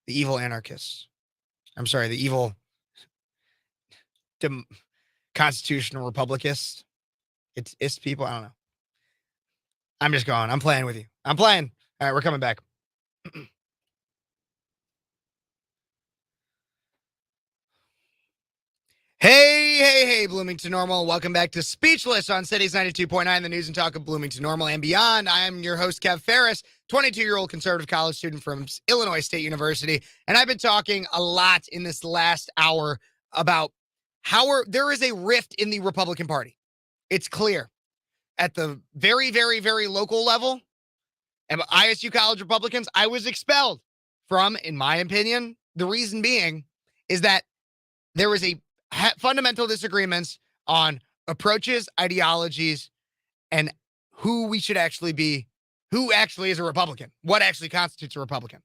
The evil anarchists. I'm sorry, the evil constitutional republicists. It's people. I don't know. I'm just going. I'm playing with you. I'm playing. All right, we're coming back. Hey, Bloomington Normal. Welcome back to Speechless on Cities 92.9, the news and talk of Bloomington Normal and beyond. I am your host, Kev Phares, 22-year-old conservative college student from Illinois State University. And I've been talking a lot in this last hour about how there is a rift in the Republican Party. It's clear. At the very, very, very local level, and ISU college Republicans, I was expelled from, in my opinion, the reason being is that there was a fundamental disagreements on approaches, ideologies, and who we should actually be, who actually is a Republican, what actually constitutes a Republican.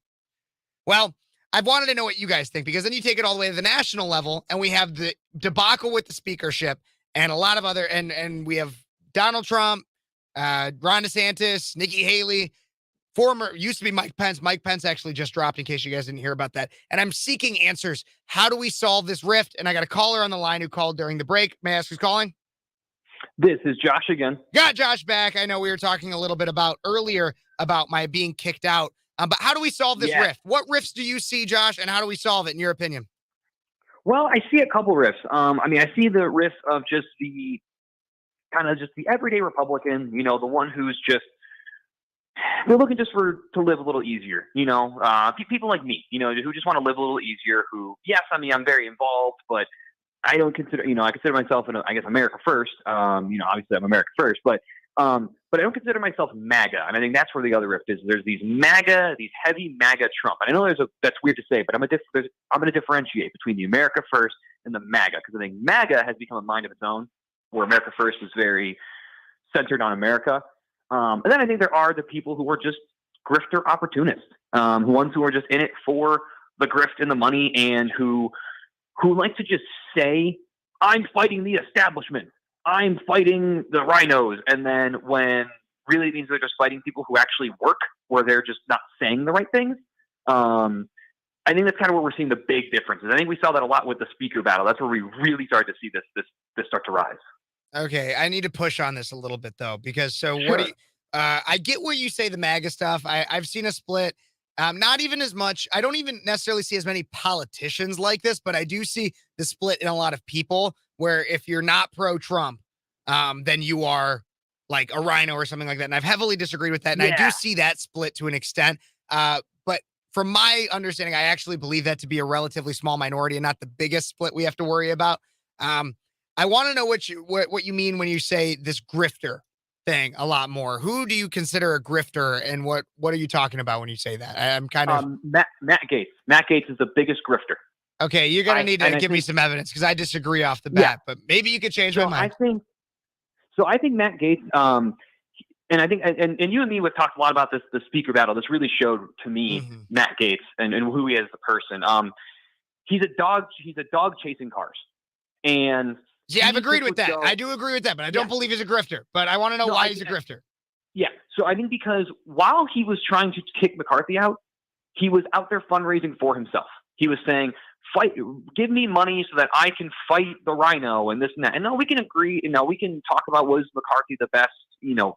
Well, I've wanted to know what you guys think, because then you take it all the way to the national level, and we have the debacle with the speakership and a lot of other, and we have Donald Trump, Ron DeSantis, Nikki Haley, used to be Mike Pence. Mike Pence actually just dropped, in case you guys didn't hear about that. And I'm seeking answers. How do we solve this rift? And I got a caller on the line who called during the break. May I ask who's calling? This is Josh again. Got Josh back. I know we were talking a little bit earlier about my being kicked out. But how do we solve this rift? What rifts do you see, Josh, and how do we solve it, in your opinion? Well, I see a couple rifts. I see the rift of just the everyday Republican, the one who's just, they're looking just to live a little easier, people like me, who just want to live a little easier, who, yes, I'm very involved, but I don't consider, I consider myself America first. Obviously I'm America first, but I don't consider myself MAGA. And I think that's where the other rift is. There's these heavy MAGA Trump. And I know that's weird to say, but I'm going to differentiate between the America first and the MAGA, because I think MAGA has become a mind of its own, where America first is very centered on America. And then I think there are the people who are just grifter opportunists, ones who are just in it for the grift and the money, and who like to just say, I'm fighting the establishment, I'm fighting the rhinos. And then when really it means they're just fighting people who actually work, where they're just not saying the right things. I think that's kind of where we're seeing the big differences. I think we saw that a lot with the speaker battle. That's where we really started to see this start to rise. Okay, I need to push on this a little bit, though, because Sure. what do you, I get where you say the MAGA stuff. I've seen a split, not even as much. I don't even necessarily see as many politicians like this, but I do see the split in a lot of people, where if you're not pro-Trump, then you are like a rhino or something like that. And I've heavily disagreed with that. And I do see that split to an extent. But from my understanding, I actually believe that to be a relatively small minority and not the biggest split we have to worry about. I want to know what you mean when you say this grifter thing a lot more. Who do you consider a grifter, and what are you talking about when you say that? I'm kind of Matt Gaetz. Matt Gaetz is the biggest grifter. Okay, you're gonna need to give me some evidence, because I disagree off the bat. But maybe you could change my mind. I think Matt Gaetz, and I think and you and me have talked a lot about this, the speaker battle. This really showed to me Matt Gaetz and who he is as a person. He's a dog chasing cars. And see, I've agreed with that. I do agree with that, but I don't believe he's a grifter. But I want to know why he's a grifter. Yeah. So I think because while he was trying to kick McCarthy out, he was out there fundraising for himself. He was saying, give me money so that I can fight the rhino and this and that. And now we can agree, we can talk about, was McCarthy the best,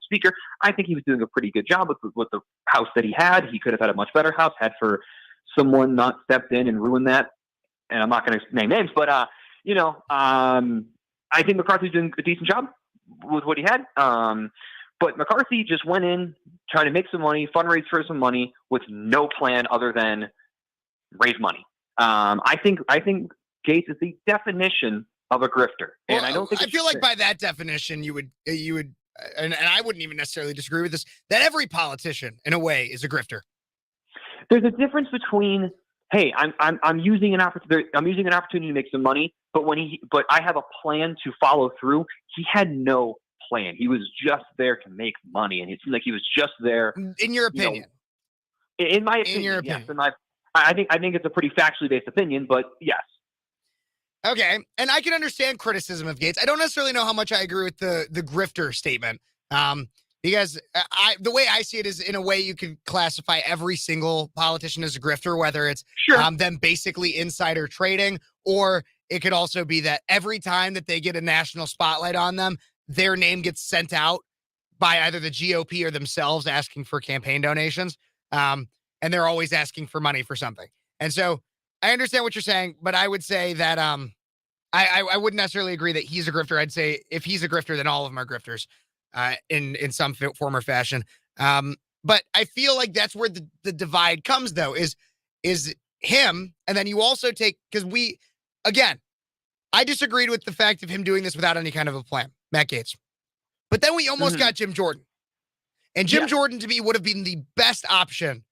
speaker? I think he was doing a pretty good job with the house that he had. He could have had a much better house had for someone not stepped in and ruined that. And I'm not going to name names, but, I think McCarthy's doing a decent job with what he had. But McCarthy just went in trying to make some money, fundraise for some money, with no plan other than raise money. I think Gaetz is the definition of a grifter, and well, I don't think I feel like by that definition, you would, and I wouldn't even necessarily disagree with this, that every politician, in a way, is a grifter. There's a difference between, hey, I'm using an opportunity to make some money, but I have a plan to follow through. He had no plan. He was just there to make money, and it seemed like he was just there. In your opinion? In my opinion, in your opinion. Yes. And I think it's a pretty factually based opinion, but yes. Okay, and I can understand criticism of Gaetz. I don't necessarily know how much I agree with the grifter statement, because the way I see it is, in a way, you can classify every single politician as a grifter, whether it's them basically insider trading, or it could also be that every time that they get a national spotlight on them, their name gets sent out by either the GOP or themselves asking for campaign donations, and they're always asking for money for something. And so I understand what you're saying, but I would say that I wouldn't necessarily agree that he's a grifter. I'd say if he's a grifter, then all of them are grifters, in some form or fashion. But I feel like that's where the divide comes, though, is him, and then you also take, because again, I disagreed with the fact of him doing this without any kind of a plan, Matt Gaetz. But then we almost got Jim Jordan, and Jim Jordan to me would have been the best option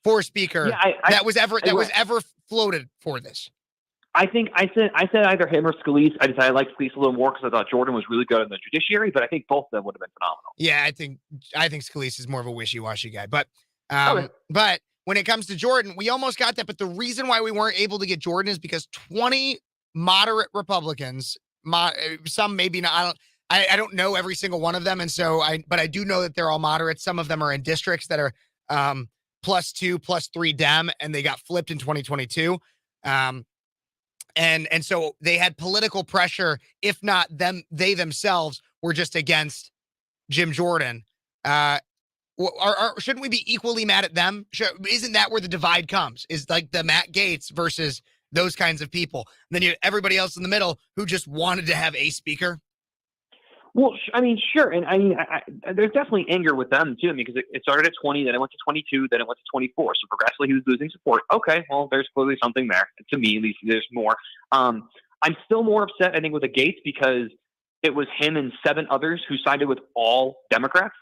for speaker that was ever floated for this. I think I said either him or Scalise. I decided I liked Scalise a little more because I thought Jordan was really good in the judiciary, but I think both of them would have been phenomenal. Yeah, I think Scalise is more of a wishy-washy guy, but but when it comes to Jordan, we almost got that. But the reason why we weren't able to get Jordan is because 20 moderate Republicans, some maybe not. I don't know every single one of them, and so but I do know that they're all moderates. Some of them are in districts that are +2, +3 Dem, and they got flipped in 2022. And so they had political pressure. If not them, they themselves were just against Jim Jordan. Shouldn't we be equally mad at them? Isn't that where the divide comes? Is like the Matt Gaetz versus those kinds of people. And then you have everybody else in the middle who just wanted to have a speaker. Well, I mean, sure. And I mean, there's definitely anger with them too. I mean, because it started at 20, then it went to 22, then it went to 24. So progressively he was losing support. Okay, well, there's clearly something there. To me, at least, there's more. I'm still more upset, I think, with the Gaetz because it was him and 7 others who sided with all Democrats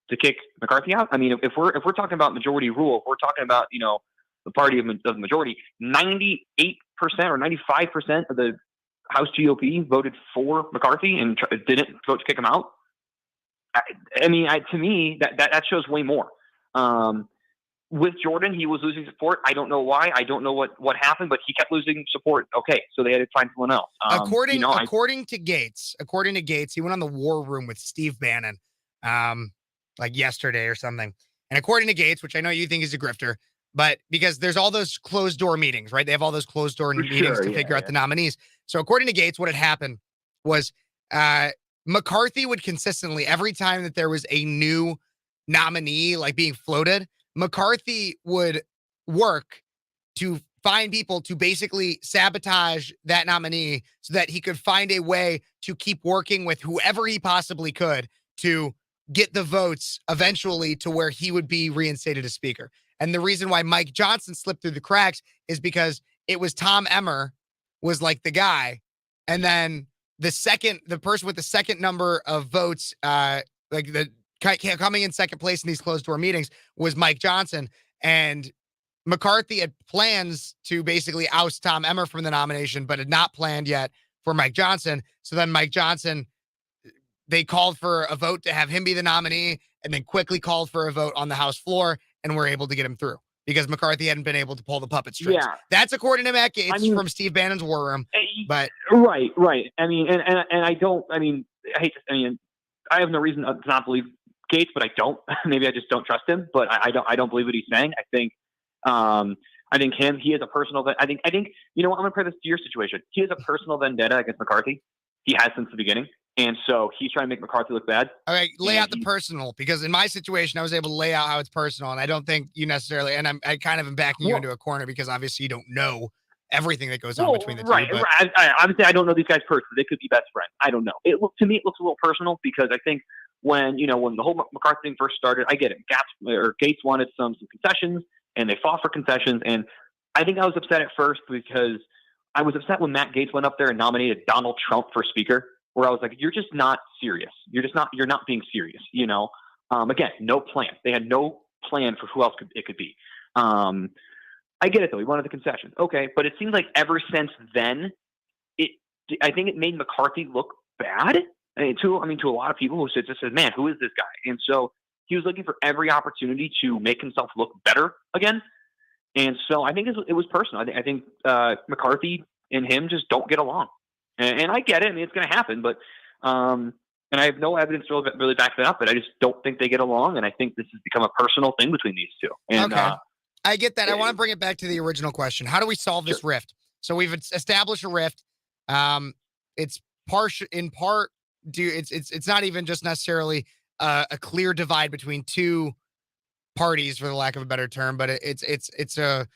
to kick McCarthy out. I mean, if we're talking about majority rule, if we're talking about, you know, the party of the majority, 98% or 95% of the House GOP voted for McCarthy and didn't vote to kick him out. I mean, to me, that shows way more. With Jordan, he was losing support. I don't know why. I don't know what happened, but he kept losing support. Okay, so they had to find someone else. According to Gaetz, he went on the War Room with Steve Bannon, like yesterday or something. And according to Gaetz, which I know you think is a grifter, but because there's all those closed door meetings, right? They have all those closed door meetings to figure out the nominees. So according to Gaetz, what had happened was McCarthy would consistently, every time that there was a new nominee like being floated, McCarthy would work to find people to basically sabotage that nominee so that he could find a way to keep working with whoever he possibly could to get the votes eventually to where he would be reinstated as speaker. And the reason why Mike Johnson slipped through the cracks is because it was Tom Emmer was like the guy. And then the person with the second number of votes, coming in second place in these closed door meetings was Mike Johnson. And McCarthy had plans to basically oust Tom Emmer from the nomination, but had not planned yet for Mike Johnson. So then Mike Johnson, they called for a vote to have him be the nominee and then quickly called for a vote on the House floor and were able to get him through because McCarthy hadn't been able to pull the puppet strings. Yeah. That's according to Matt Gaetz from Steve Bannon's War Room. But right. I mean, and I don't. I mean, I have no reason to not believe Gaetz, but I don't. Maybe I just don't trust him. But I don't believe what he's saying. I think he has a personal. I think you know what? I'm gonna put this to your situation. He has a personal vendetta against McCarthy. He has since the beginning. And so he's trying to make McCarthy look bad. All right, lay out the personal, because in my situation, I was able to lay out how it's personal, and I don't think you necessarily, and I kind of am backing you into a corner because obviously you don't know everything that goes on between the two. Right. Obviously, I don't know these guys personally. They could be best friends. I don't know. To me, it looks a little personal because I think when the whole McCarthy thing first started, I get it. Gaetz wanted some concessions, and they fought for concessions, and I think I was upset at first because I was upset when Matt Gaetz went up there and nominated Donald Trump for speaker, where I was like, you're just not serious. You're not being serious, you know? Again, no plan. They had no plan for who else it could be. I get it though. He wanted the concessions. Okay. But it seems like ever since then, I think it made McCarthy look bad. To a lot of people who just said, man, who is this guy? And so he was looking for every opportunity to make himself look better again. And so I think it was personal. I think McCarthy and him just don't get along. And I get it. I mean, it's going to happen, but and I have no evidence to really back that up, but I just don't think they get along, and I think this has become a personal thing between these two. And, okay. I get that. I want to bring it back to the original question. How do we solve this rift? So we've established a rift. It's in part due. It's not even just necessarily a clear divide between two parties, for the lack of a better term, but it's a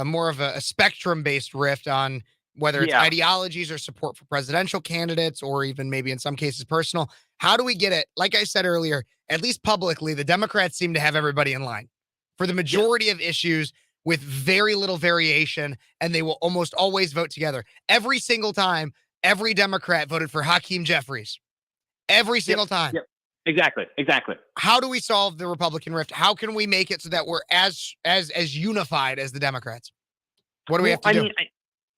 more of a spectrum-based rift on whether it's Yeah. ideologies or support for presidential candidates, or even maybe in some cases personal. How do we get it? Like I said earlier, at least publicly, the Democrats seem to have everybody in line for the majority of issues with very little variation, and they will almost always vote together. Every single time, every Democrat voted for Hakeem Jeffries. Every single time. Yep. Exactly. How do we solve the Republican rift? How can we make it so that we're as unified as the Democrats? What do we have to do?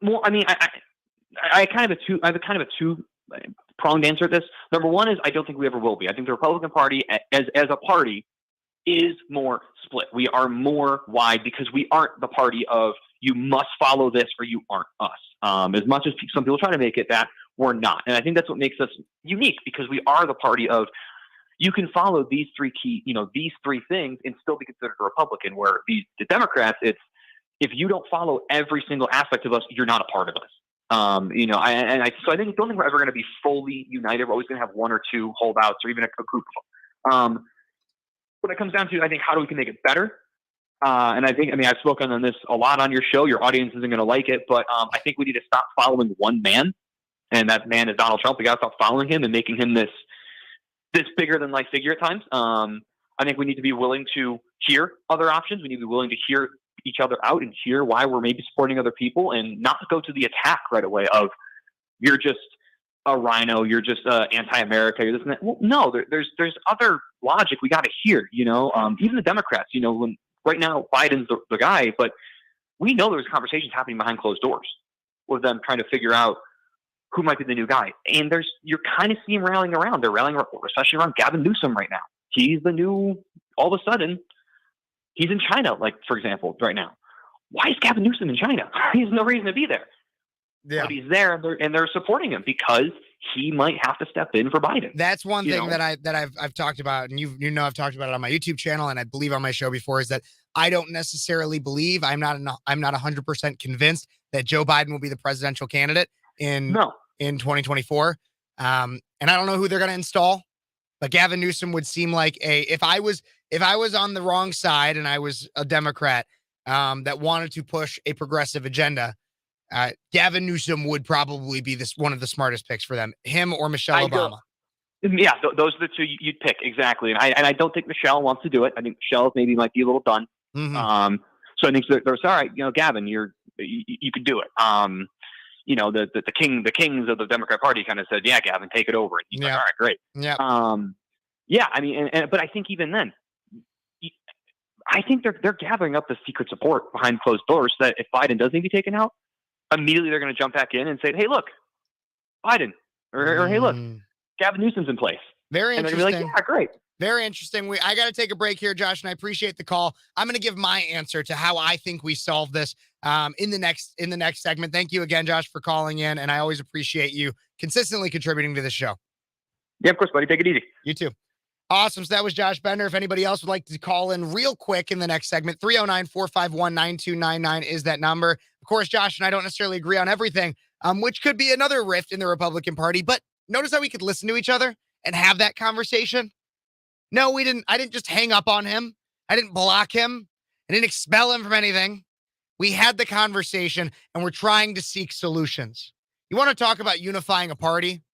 I have a kind of a two-pronged answer to this. Number one is I don't think we ever will be. I think the Republican Party, as a party, is more split. We are more wide because we aren't the party of you must follow this or you aren't us. As much as some people try to make it that, we're not. And I think that's what makes us unique, because we are the party of you can follow these three things and still be considered a Republican, where the Democrats, it's if you don't follow every single aspect of us, you're not a part of us. So I don't think we're ever going to be fully united. We're always going to have one or two holdouts, or even a group of them. When it comes down to, I think, how do we can make it better? And I've spoken on this a lot on your show. Your audience isn't going to like it, but I think we need to stop following one man, and that man is Donald Trump. We got to stop following him and making him this bigger than life figure at times. I think we need to be willing to hear other options. We need to be willing to hear each other out and hear why we're maybe supporting other people, and not go to the attack right away of you're just a rhino, you're just anti-America, you're this and that. Well, no, there's other logic we got to hear. Even the Democrats. When right now Biden's the guy, but we know there's conversations happening behind closed doors with them trying to figure out who might be the new guy. And you're kind of seeing rallying around. They're rallying, especially around Gavin Newsom right now. He's the new. All of a sudden, he's in China, like, for example, right now. Why is Gavin Newsom in China? He has no reason to be there. Yeah. But he's there, and they're supporting him because he might have to step in for Biden. That's one thing that I've talked about, and I've talked about it on my YouTube channel, and I believe on my show before, is that I don't necessarily believe, I'm not 100% convinced that Joe Biden will be the presidential candidate in 2024. And I don't know who they're going to install, but Gavin Newsom would seem like if I was on the wrong side and I was a Democrat that wanted to push a progressive agenda, Gavin Newsom would probably be one of the smartest picks for them. Him or Michelle Obama. Yeah, those are the two you'd pick, exactly. And I don't think Michelle wants to do it. I think Michelle maybe might be a little done. Mm-hmm. So I think they're all right. Gavin, you could do it. The kings of the Democrat Party kind of said, "Yeah, Gavin, take it over." And he's like, "All right, great." Yeah. But I think even then, I think they're gathering up the secret support behind closed doors, so that if Biden does need to be taken out, immediately they're going to jump back in and say, "Hey, look, Biden," or "Hey, look, Gavin Newsom's in place." Very interesting. And they're like, "Yeah, great." Very interesting. I got to take a break here, Josh, and I appreciate the call. I'm going to give my answer to how I think we solve this in the next segment. Thank you again, Josh, for calling in, and I always appreciate you consistently contributing to the show. Yeah, of course, buddy. Take it easy. You too. Awesome. So that was Josh Bender. If anybody else would like to call in real quick in the next segment, 309-451-9299 is that number. Of course, Josh and I don't necessarily agree on everything, which could be another rift in the Republican Party. But notice how we could listen to each other and have that conversation. No, we didn't. I didn't just hang up on him. I didn't block him. I didn't expel him from anything. We had the conversation, and we're trying to seek solutions. You want to talk about unifying a party?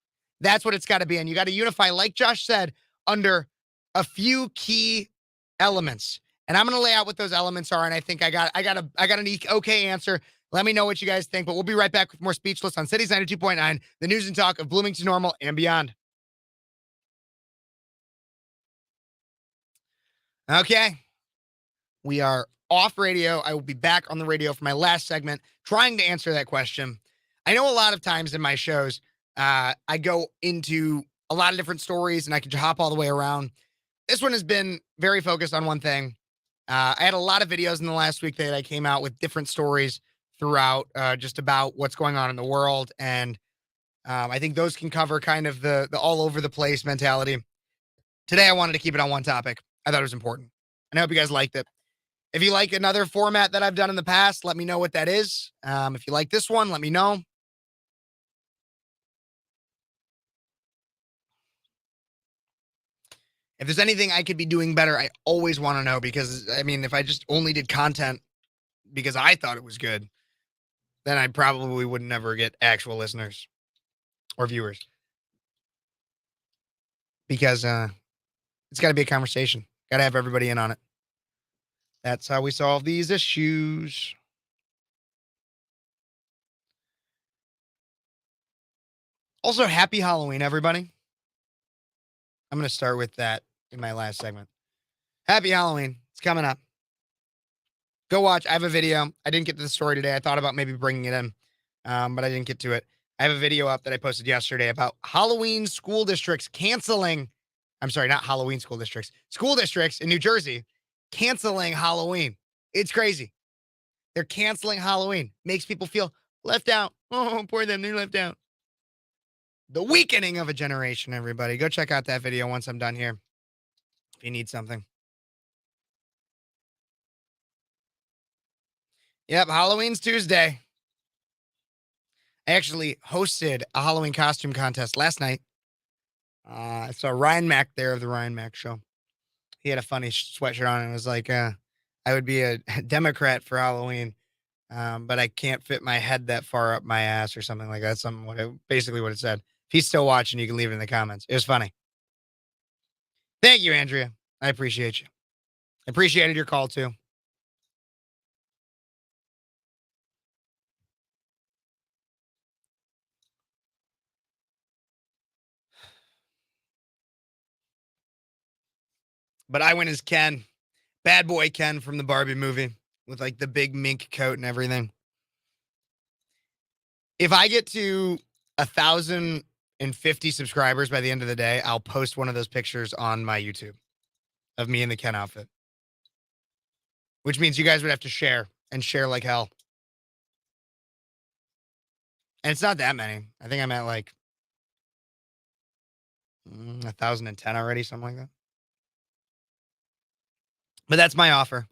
That's what it's got to be. And you got to unify, like Josh said, under a few key elements. And I'm going to lay out what those elements are. And I think I got an okay answer. Let me know what you guys think. But we'll be right back with more Speechless on Cities 92.9, the news and talk of Bloomington Normal and beyond. Okay. We are off radio. I will be back on the radio for my last segment, trying to answer that question. I know a lot of times in my shows, I go into a lot of different stories and I can hop all the way around. This one has been very focused on one thing. I had a lot of videos in the last week that I came out with different stories throughout, just about what's going on in the world. And I think those can cover kind of the all over the place mentality. Today, I wanted to keep it on one topic. I thought it was important. And I hope you guys liked it. If you like another format that I've done in the past, let me know what that is. If you like this one, let me know. If there's anything I could be doing better, I always want to know, because, I mean, if I just only did content because I thought it was good, then I probably would never get actual listeners or viewers. Because it's got to be a conversation. Got to have everybody in on it. That's how we solve these issues. Also, happy Halloween, everybody. I'm going to start with that in my last segment. Happy Halloween. It's coming up. Go watch. I have a video. I didn't get to the story today. I thought about maybe bringing it in, but I didn't get to it. I have a video up that I posted yesterday about Halloween school districts canceling. I'm sorry, not Halloween school districts. School districts in New Jersey canceling Halloween. It's crazy. They're canceling Halloween. Makes people feel left out. Oh, poor them. They're left out. The weakening of a generation, everybody. Go check out that video once I'm done here if you need something. Yep, Halloween's Tuesday. I actually hosted a Halloween costume contest last night. I saw Ryan Mack there of the Ryan Mack Show. He had a funny sweatshirt on and was like, I would be a Democrat for Halloween, but I can't fit my head that far up my ass or something like that. Basically what it said. If he's still watching, you can leave it in the comments. It was funny. Thank you, Andrea. I appreciate you. I appreciated your call, too. But I went as Ken. Bad boy Ken from the Barbie movie with like the big mink coat and everything. If I get to 1,050 subscribers by the end of the day, I'll post one of those pictures on my YouTube of me in the Ken outfit. Which means you guys would have to share and share like hell. And it's not that many. I think I'm at like 1,010 already, something like that. But that's my offer.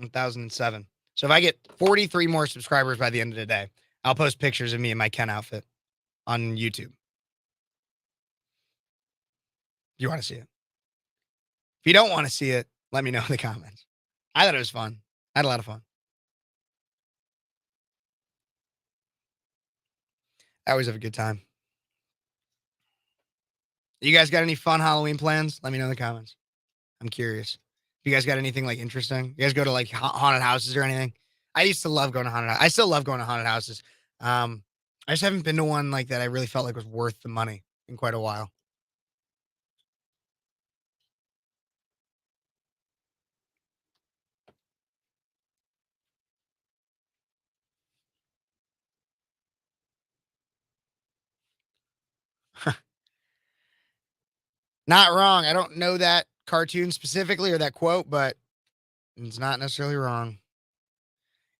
$1,007. So if I get 43 more subscribers by the end of the day, I'll post pictures of me in my Ken outfit on YouTube. If you want to see it. If you don't want to see it, let me know in the comments. I thought it was fun. I had a lot of fun. I always have a good time. You guys got any fun Halloween plans? Let me know in the comments. I'm curious. If you guys got anything like interesting, you guys go to like haunted houses or anything? I used to love going to haunted houses. I still love going to haunted houses. I just haven't been to one like that I really felt like was worth the money in quite a while. Not wrong. I don't know that cartoon specifically or that quote, but it's not necessarily wrong.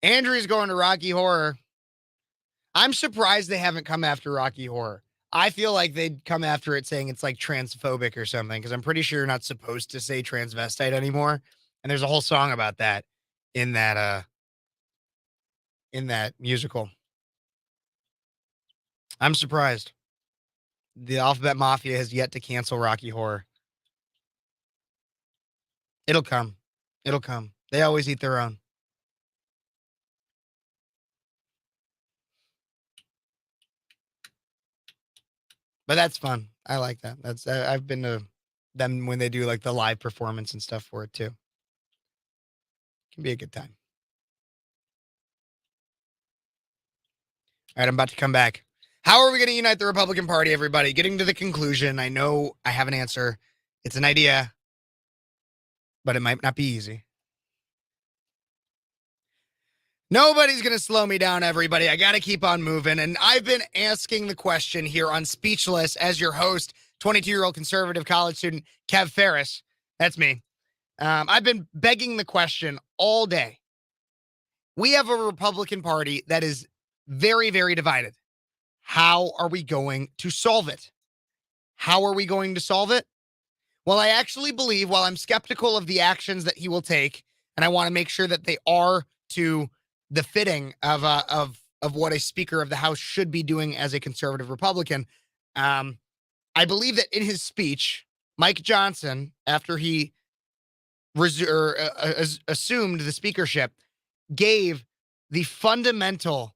Andrew's going to Rocky Horror. I'm surprised they haven't come after Rocky Horror. I feel like they'd come after it saying it's like transphobic or something, because I'm pretty sure you're not supposed to say transvestite anymore. And there's a whole song about that in that musical. I'm surprised. The Alphabet Mafia has yet to cancel Rocky Horror. It'll come. It'll come. They always eat their own. But that's fun. I like that. I've been to them when they do like the live performance and stuff for it too. Can be a good time. All right, I'm about to come back. How are we going to unite the Republican Party, everybody? Getting to the conclusion. I know I have an answer. It's an idea, but it might not be easy. Nobody's going to slow me down, everybody. I got to keep on moving. And I've been asking the question here on Speechless as your host, 22-year-old conservative college student, Kev Phares. That's me. I've been begging the question all day. We have a Republican Party that is very, very divided. How are we going to solve it? How are we going to solve it? Well, I actually believe, while I'm skeptical of the actions that he will take, and I want to make sure that they are to the fitting of what a Speaker of the House should be doing as a conservative Republican, I believe that in his speech, Mike Johnson, after he assumed the speakership, gave the fundamental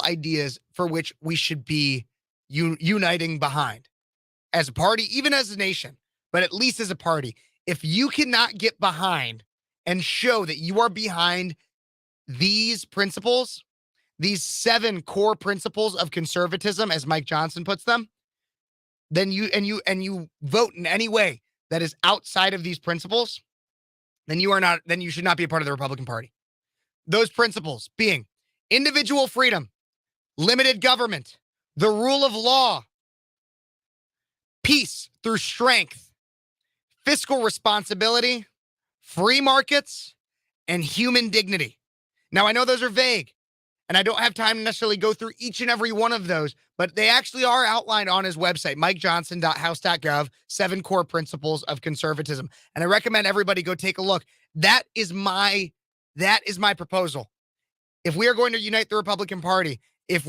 ideas for which we should be uniting behind as a party, even as a nation, but at least as a party. If you cannot get behind and show that you are behind these principles, these 7 core principles of conservatism, as Mike Johnson puts them, then you vote in any way that is outside of these principles, then you should not be a part of the Republican Party. Those principles being individual freedom, limited government, the rule of law, peace through strength, fiscal responsibility, free markets, and human dignity. Now, I know those are vague, and I don't have time to necessarily go through each and every one of those, but they actually are outlined on his website, mikejohnson.house.gov, 7 core principles of conservatism. And I recommend everybody go take a look. That is my proposal. If we are going to unite the Republican Party, if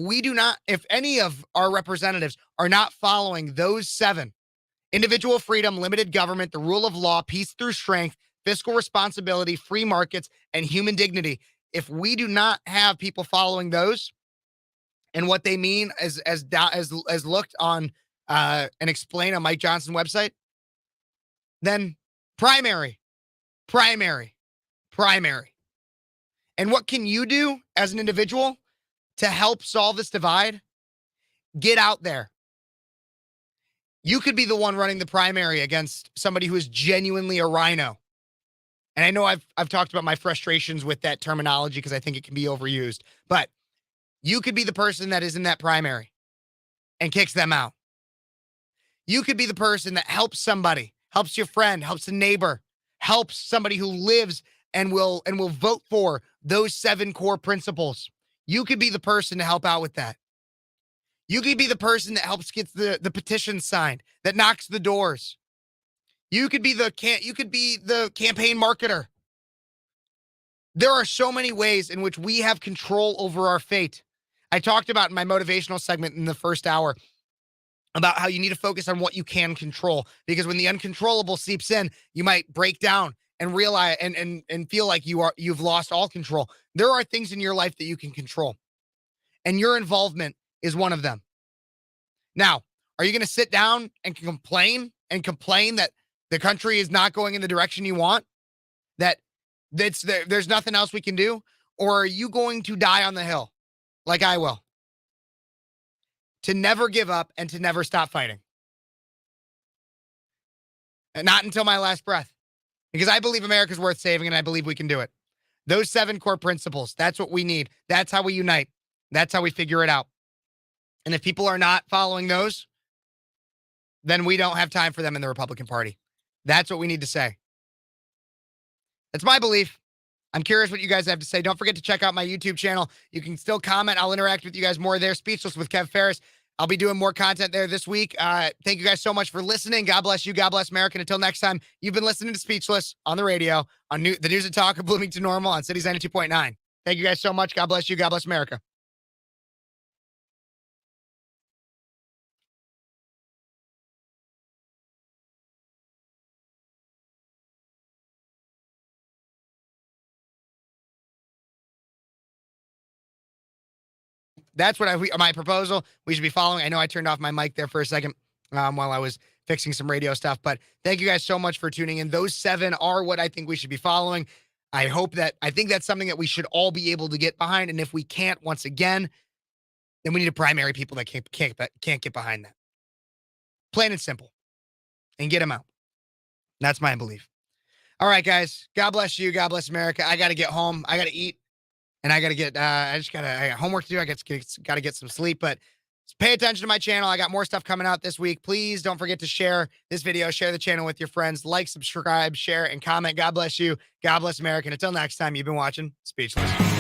any of our representatives are not following those 7, individual freedom, limited government, the rule of law, peace through strength, fiscal responsibility, free markets, and human dignity, if we do not have people following those and what they mean as looked on and explained on Mike Johnson website, then primary. And what can you do as an individual to help solve this divide? Get out there. You could be the one running the primary against somebody who is genuinely a rhino. And I know I've talked about my frustrations with that terminology because I think it can be overused, but you could be the person that is in that primary and kicks them out. You could be the person that helps somebody, helps your friend, helps a neighbor, helps somebody who lives and will vote for those 7 core principles. You could be the person to help out with that. You could be the person that helps get the petition signed, that knocks the doors. You could be the campaign marketer. There are so many ways in which we have control over our fate. I talked about in my motivational segment in the first hour about how you need to focus on what you can control, because when the uncontrollable seeps in, you might break down and realize and feel like you've lost all control. There are things in your life that you can control, and your involvement is one of them. Now, are you going to sit down and complain that the country is not going in the direction you want, that there's nothing else we can do? Or are you going to die on the hill like I will? To never give up and to never stop fighting. And not until my last breath. Because I believe America's worth saving and I believe we can do it. Those 7 core principles, that's what we need. That's how we unite. That's how we figure it out. And if people are not following those, then we don't have time for them in the Republican Party. That's what we need to say. That's my belief. I'm curious what you guys have to say. Don't forget to check out my YouTube channel. You can still comment. I'll interact with you guys more there. Speechless with Kev Phares. I'll be doing more content there this week. Thank you guys so much for listening. God bless you. God bless America. And until next time, you've been listening to Speechless on the radio, on the News and Talk of Bloomington Normal on Cities 92.9. Thank you guys so much. God bless you. God bless America. That's what my proposal we should be following. I know I turned off my mic there for a second while I was fixing some radio stuff, but thank you guys so much for tuning in. Those 7 are what I think we should be following. I think that's something that we should all be able to get behind. And if we can't, once again, then we need a primary people that can't get behind that. Plain and simple. And get them out. That's my belief. All right, guys. God bless you. God bless America. I got to get home. I got to eat. And I got to get, I got homework to do. I got to get some sleep, but pay attention to my channel. I got more stuff coming out this week. Please don't forget to share this video, share the channel with your friends, like, subscribe, share, and comment. God bless you. God bless America. And until next time, you've been watching Speechless.